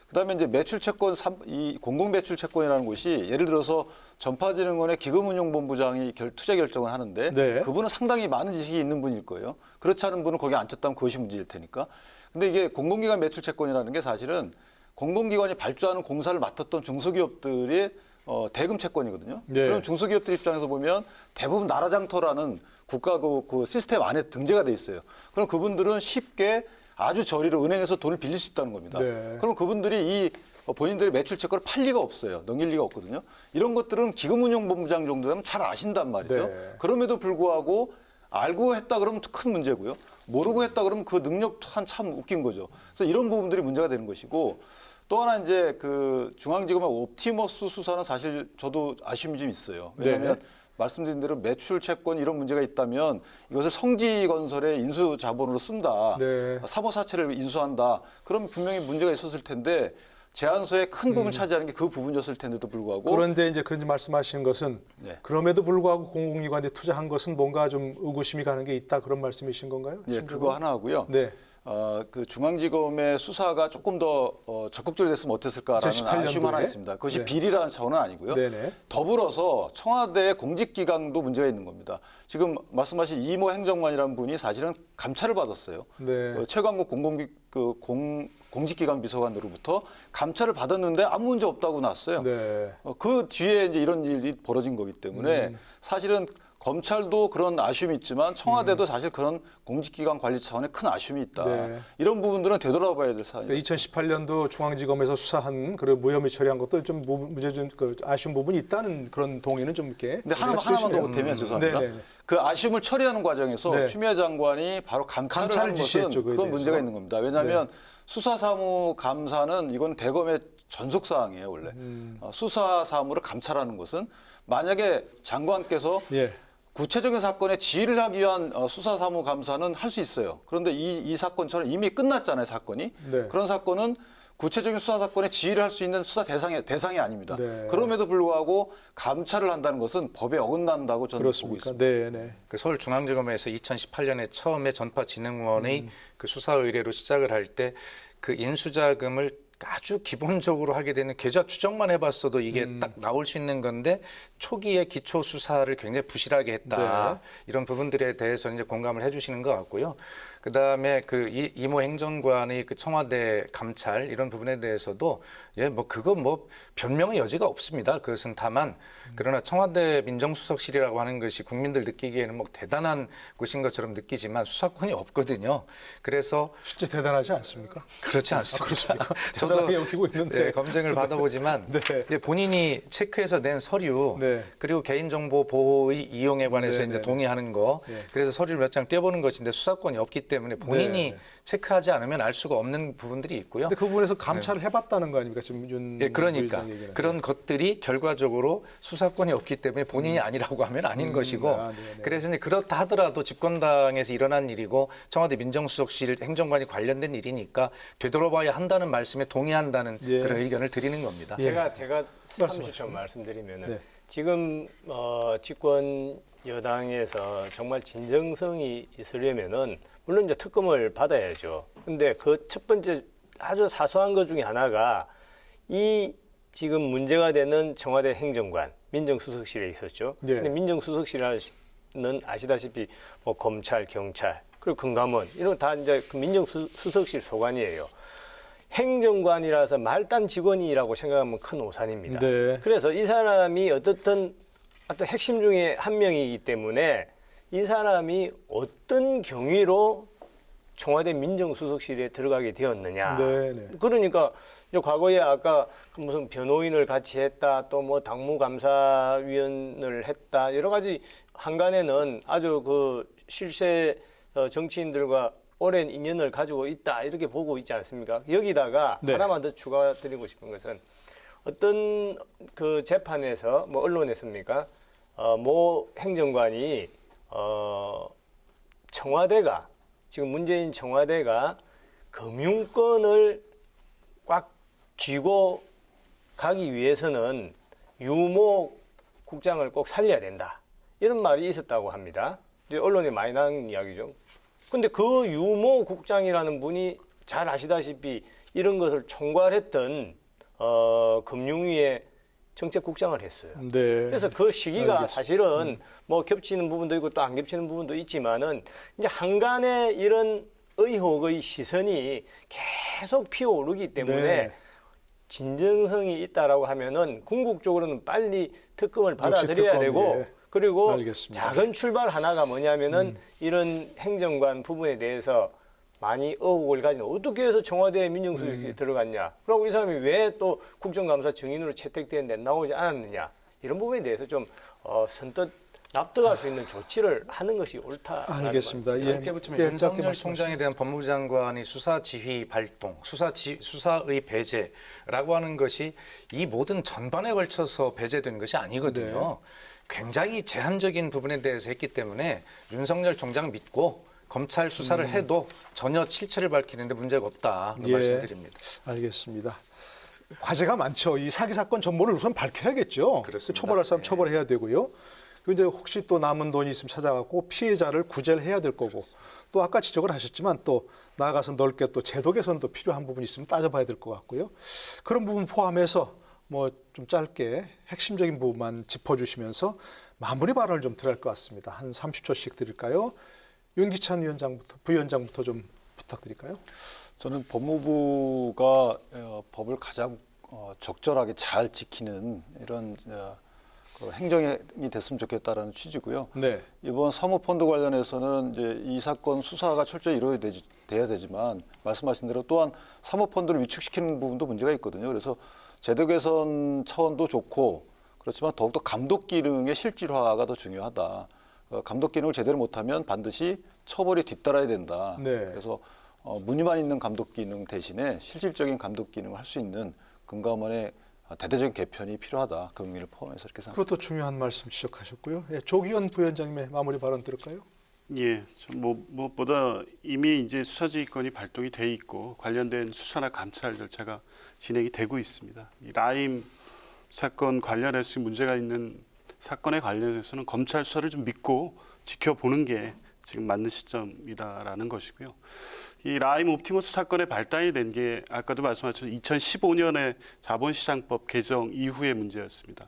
그다음에 이제 매출 채권 이 공공 매출 채권이라는 곳이 예를 들어서 전파진흥원의 기금운용본부장이 투자 결정을 하는데 네. 그분은 상당히 많은 지식이 있는 분일 거예요. 그렇지 않은 분은 거기 앉혔다면 그것이 문제일 테니까. 근데 이게 공공기관 매출 채권이라는 게 사실은 공공기관이 발주하는 공사를 맡았던 중소기업들의 대금 채권이거든요. 네. 그럼 중소기업들 입장에서 보면 대부분 나라장터라는 국가 그 시스템 안에 등재가 돼 있어요. 그럼 그분들은 쉽게 아주 저리로 은행에서 돈을 빌릴 수 있다는 겁니다. 네. 그럼 그분들이 이 본인들의 매출 채권을 팔 리가 없어요. 넘길 리가 없거든요. 이런 것들은 기금운용본부장 정도 되면 잘 아신단 말이죠. 네. 그럼에도 불구하고 알고 했다 그러면 큰 문제고요. 모르고 했다 그러면 그 능력 또한 참 웃긴 거죠. 그래서 이런 부분들이 문제가 되는 것이고 또 하나 이제 그 중앙지검의 옵티머스 수사는 사실 저도 아쉬움이 좀 있어요. 왜냐하면 네. 말씀드린 대로 매출 채권 이런 문제가 있다면 이것을 성지건설의 인수자본으로 쓴다. 네. 사모사채를 인수한다. 그럼 분명히 문제가 있었을 텐데 제안서의 큰 부분 차지하는 게 그 부분이었을 텐데도 불구하고 그런데 이제 그런 말씀하시는 것은 네. 그럼에도 불구하고 공공기관에 투자한 것은 뭔가 좀 의구심이 가는 게 있다 그런 말씀이신 건가요? 예, 그거 하나 하고요. 네. 그 중앙지검의 수사가 조금 더 적극적으로 됐으면 어땠을까라는 2018년도에? 아쉬움 하나 있습니다. 그것이 네. 비리라는 차원은 아니고요. 네네. 더불어서 청와대 공직기강도 문제가 있는 겁니다. 지금 말씀하신 이모 행정관이라는 분이 사실은 감찰을 받았어요. 네. 최강국 공직기강 비서관으로부터 감찰을 받았는데 아무 문제 없다고 나왔어요. 네. 그 뒤에 이제 이런 일이 벌어진 거기 때문에 사실은 검찰도 그런 아쉬움이 있지만 청와대도 사실 그런 공직기관 관리 차원의 큰 아쉬움이 있다. 네. 이런 부분들은 되돌아봐야 될 사안이에요. 2018년도 중앙지검에서 수사한 그리고 무혐의 처리한 것도 좀 문제 좀 아쉬운 부분이 있다는 그런 동의는 좀 이렇게. 근데 하나만 더 보태면 죄송합니다. 네네. 그 아쉬움을 처리하는 과정에서 네. 추미애 장관이 바로 감찰을 한 것은 지시했죠, 그거에 그건 대해서. 문제가 있는 겁니다. 왜냐하면 네. 수사사무감사는 이건 대검의 전속 사항이에요 원래. 수사사무를 감찰하는 것은 만약에 장관께서 예. 구체적인 사건에 지휘를 하기 위한 수사사무감사는 할 수 있어요. 그런데 이 사건처럼 이미 끝났잖아요, 사건이. 네. 그런 사건은 구체적인 수사 사건에 지휘를 할 수 있는 수사 대상이 아닙니다. 네. 그럼에도 불구하고 감찰을 한다는 것은 법에 어긋난다고 저는 보고 있습니다. 네, 네. 그 서울중앙지검에서 2018년에 처음에 전파진흥원의 그 수사 의뢰로 시작을 할 때 그 인수자금을 아주 기본적으로 하게 되는 계좌 추적만 해봤어도 이게 딱 나올 수 있는 건데 초기에 기초 수사를 굉장히 부실하게 했다. 네. 이런 부분들에 대해서 이제 공감을 해주시는 것 같고요. 그 다음에 그 이모 행정관의 그 청와대 감찰 이런 부분에 대해서도 예, 뭐 그거 뭐 변명의 여지가 없습니다. 그것은 다만 그러나 청와대 민정수석실이라고 하는 것이 국민들 느끼기에는 뭐 대단한 곳인 것처럼 느끼지만 수사권이 없거든요. 그래서 실제 대단하지 않습니까? 그렇지 않습니다. 그렇습니까? 저도 대단하게 여기고 있는데. 네, 검증을 받아보지만 네. 이제 본인이 체크해서 낸 서류 네. 그리고 개인정보 보호의 이용에 관해서 네, 이제 네. 동의하는 거 네. 그래서 서류를 몇 장 떼보는 것인데 수사권이 없기 때문에 본인이 네. 체크하지 않으면 알 수가 없는 부분들이 있고요. 근데 그 부분에서 감찰을 해봤다는 거 아닙니까? 지금 윤 예, 그러니까 부의장 얘기는. 그런 것들이 결과적으로 수사권이 없기 때문에 본인이 아니라고 하면 아닌 것이고 아, 네, 네. 그래서 이제 그렇다 하더라도 집권당에서 일어난 일이고 청와대 민정수석실 행정관이 관련된 일이니까 되돌아봐야 한다는 말씀에 동의한다는 예. 그런 의견을 드리는 겁니다. 예. 제가 말씀하십시오. 30초 말씀드리면은 네. 지금 집권 여당에서 정말 진정성이 있으려면은 물론 이제 특검을 받아야죠. 근데 그 첫 번째 아주 사소한 것 중에 하나가 이 지금 문제가 되는 청와대 행정관 민정수석실에 있었죠. 네. 근데 민정수석실은 아시다시피 뭐 검찰, 경찰 그리고 금감원 이런 다 이제 그 민정수석실 소관이에요. 행정관이라서 말단 직원이라고 생각하면 큰 오산입니다. 네. 그래서 이 사람이 어떤 핵심 중에 한 명이기 때문에 이 사람이 어떤 경위로 청와대 민정수석실에 들어가게 되었느냐. 네, 네. 그러니까 이제 과거에 아까 무슨 변호인을 같이 했다, 또 뭐 당무감사위원을 했다, 여러 가지 한간에는 아주 그 실세 정치인들과 오랜 인연을 가지고 있다 이렇게 보고 있지 않습니까? 여기다가 네. 하나만 더 추가드리고 싶은 것은 어떤 그 재판에서 뭐 언론에서입니까? 모 행정관이 청와대가 지금 문재인 청와대가 금융권을 꽉 쥐고 가기 위해서는 유모 국장을 꼭 살려야 된다. 이런 말이 있었다고 합니다. 이제 언론에 많이 나온 이야기죠. 근데 그 유모 국장이라는 분이 잘 아시다시피 이런 것을 총괄했던 금융위의 정책국장을 했어요. 네. 그래서 그 시기가 알겠습니다. 사실은 뭐 겹치는 부분도 있고 또 안 겹치는 부분도 있지만은 이제 한간에 이런 의혹의 시선이 계속 피어오르기 때문에 네. 진정성이 있다라고 하면은 궁극적으로는 빨리 특검을 받아들여야 특검, 되고 예. 그리고 알겠습니다. 작은 출발 하나가 뭐냐면은 이런 행정관 부분에 대해서 많이 의혹을 가진 어떻게 해서 청와대 민정수석실에 들어갔냐. 그리고 이 사람이 왜 또 국정감사 증인으로 채택되는데 나오지 않았느냐. 이런 부분에 대해서 좀 선뜻 납득할 수 있는 조치를 하는 것이 옳다. 알겠습니다. 예. 이렇게 붙이면 예, 윤석열 짧게 총장에 대한 법무부 장관이 수사 지휘 발동, 수사의 배제라고 하는 것이 이 모든 전반에 걸쳐서 배제된 것이 아니거든요. 굉장히 제한적인 부분에 대해서 했기 때문에 윤석열 총장 믿고 검찰 수사를 해도 전혀 실체를 밝히는데 문제가 없다 말씀드립니다. 알겠습니다. 과제가 많죠. 이 사기 사건 전모를 우선 밝혀야겠죠. 그렇습니다. 처벌할 사람 처벌해야 되고요. 그리고 이제 혹시 또 남은 돈이 있으면 찾아가고 피해자를 구제를 해야 될 거고, 또 아까 지적을 하셨지만 또 나아가서 넓게 또 제도 개선도 필요한 부분이 있으면 따져봐야 될 것 같고요. 그런 부분 포함해서 뭐 좀 짧게 핵심적인 부분만 짚어주시면서 마무리 발언을 좀 드릴 것 같습니다. 한 30초씩 드릴까요? 윤기찬 부위원장부터 좀 부탁드릴까요? 저는 법무부가 법을 가장 적절하게 잘 지키는 이런 그 행정이 됐으면 좋겠다라는 취지고요. 네. 이번 사모펀드 관련해서는 이제 이 사건 수사가 철저히 돼야 되지만 말씀하신 대로 또한 사모펀드를 위축시키는 부분도 문제가 있거든요. 그래서 제도 개선 차원도 좋고 그렇지만 더욱더 감독 기능의 실질화가 더 중요하다. 감독 기능을 제대로 못하면 반드시 처벌이 뒤따라야 된다. 네. 그래서 무늬만 있는 감독 기능 대신에 실질적인 감독 기능을 할 수 있는 금감원의 대대적인 개편이 필요하다. 그 의미를 포함해서 이렇게 생각합니다. 그것도 중요한 말씀 지적하셨고요. 예, 조기현 부위원장님의 마무리 발언 들을까요? 예, 무엇보다 이미 이제 수사지휘권이 발동이 돼 있고 관련된 수사나 감찰 절차가 진행이 되고 있습니다. 이 라임 사건 관련해서 문제가 있는 사건에 관련해서는 검찰 수사를 좀 믿고 지켜보는 게 지금 맞는 시점이다라는 것이고요. 이 라임 옵티머스 사건의 발단이 된 게 아까도 말씀하셨던 2015년에 자본시장법 개정 이후의 문제였습니다.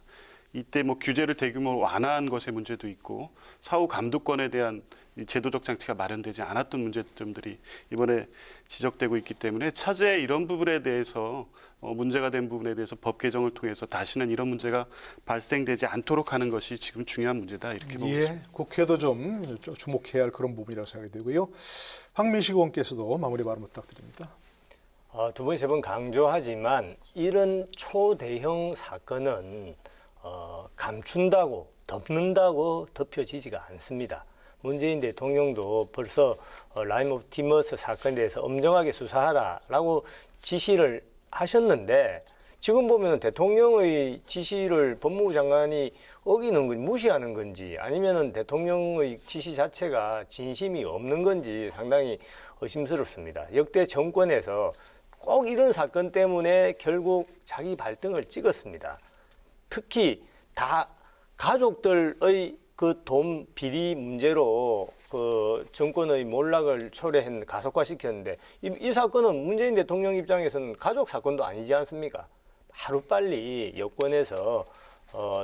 이때 뭐 규제를 대규모로 완화한 것의 문제도 있고 사후 감독권에 대한 제도적 장치가 마련되지 않았던 문제점들이 이번에 지적되고 있기 때문에 차제의 이런 부분에 대해서 문제가 된 부분에 대해서 법 개정을 통해서 다시는 이런 문제가 발생되지 않도록 하는 것이 지금 중요한 문제다 이렇게 보고 있습니다. 예, 국회도 좀 주목해야 할 그런 부분이라고 생각이 되고요. 황민식 의원께서도 마무리 발언 부탁드립니다. 두 번, 세 번 강조하지만 이런 초대형 사건은 감춘다고 덮는다고 덮여지지가 않습니다. 문재인 대통령도 벌써 라임 옵티머스 사건에 대해서 엄정하게 수사하라라고 지시를 하셨는데 지금 보면 대통령의 지시를 법무부 장관이 어기는 건지 무시하는 건지 아니면 대통령의 지시 자체가 진심이 없는 건지 상당히 의심스럽습니다. 역대 정권에서 꼭 이런 사건 때문에 결국 자기 발등을 찍었습니다. 특히 다 가족들의 그 돈 비리 문제로 그 정권의 몰락을 초래한 가속화시켰는데 이 사건은 문재인 대통령 입장에서는 가족 사건도 아니지 않습니까? 하루빨리 여권에서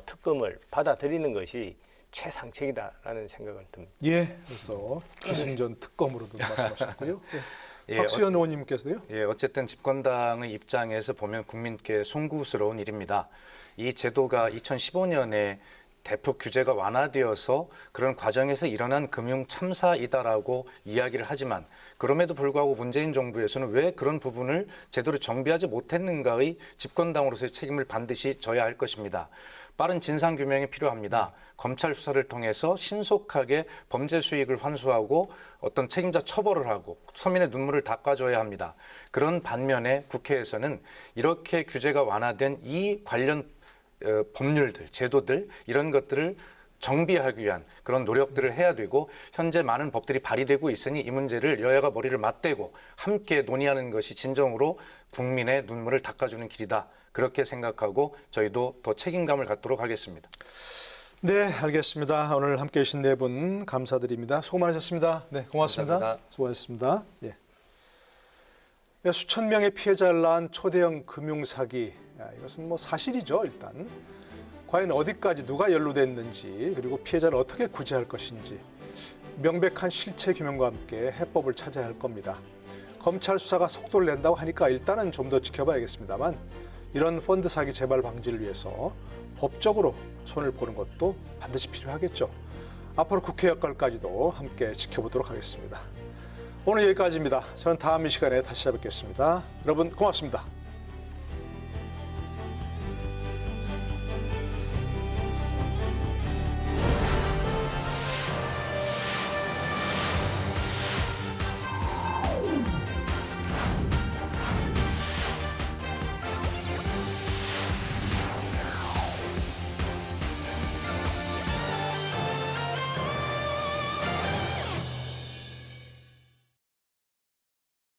특검을 받아들이는 것이 최상책이다라는 생각을 듭니다. 예, 그래서 기승전 특검으로도 말씀하셨고요. 예. 박수현 의원님께서요. 예, 어쨌든 집권당의 입장에서 보면 국민께 송구스러운 일입니다. 이 제도가 2015년에 대폭 규제가 완화되어서 그런 과정에서 일어난 금융 참사이다라고 이야기를 하지만 그럼에도 불구하고 문재인 정부에서는 왜 그런 부분을 제대로 정비하지 못했는가의 집권당으로서의 책임을 반드시 져야 할 것입니다. 빠른 진상규명이 필요합니다. 검찰 수사를 통해서 신속하게 범죄 수익을 환수하고 어떤 책임자 처벌을 하고 서민의 눈물을 닦아줘야 합니다. 그런 반면에 국회에서는 이렇게 규제가 완화된 이 관련 법률들, 제도들 이런 것들을 정비하기 위한 그런 노력들을 해야 되고 현재 많은 법들이 발의되고 있으니 이 문제를 여야가 머리를 맞대고 함께 논의하는 것이 진정으로 국민의 눈물을 닦아주는 길이다. 그렇게 생각하고 저희도 더 책임감을 갖도록 하겠습니다. 네, 알겠습니다. 오늘 함께해 주신 네 분 감사드립니다. 수고 많으셨습니다. 네, 고맙습니다. 감사합니다. 수고하셨습니다. 예. 수천 명의 피해자를 낳은 초대형 금융사기, 이것은 뭐 사실이죠. 일단 과연 어디까지 누가 연루됐는지 그리고 피해자를 어떻게 구제할 것인지 명백한 실체 규명과 함께 해법을 찾아야 할 겁니다. 검찰 수사가 속도를 낸다고 하니까 일단은 좀 더 지켜봐야겠습니다만 이런 펀드 사기 재발 방지를 위해서 법적으로 손을 보는 것도 반드시 필요하겠죠. 앞으로 국회 역할까지도 함께 지켜보도록 하겠습니다. 오늘 여기까지입니다. 저는 다음 이 시간에 다시 찾아뵙겠습니다. 여러분 고맙습니다.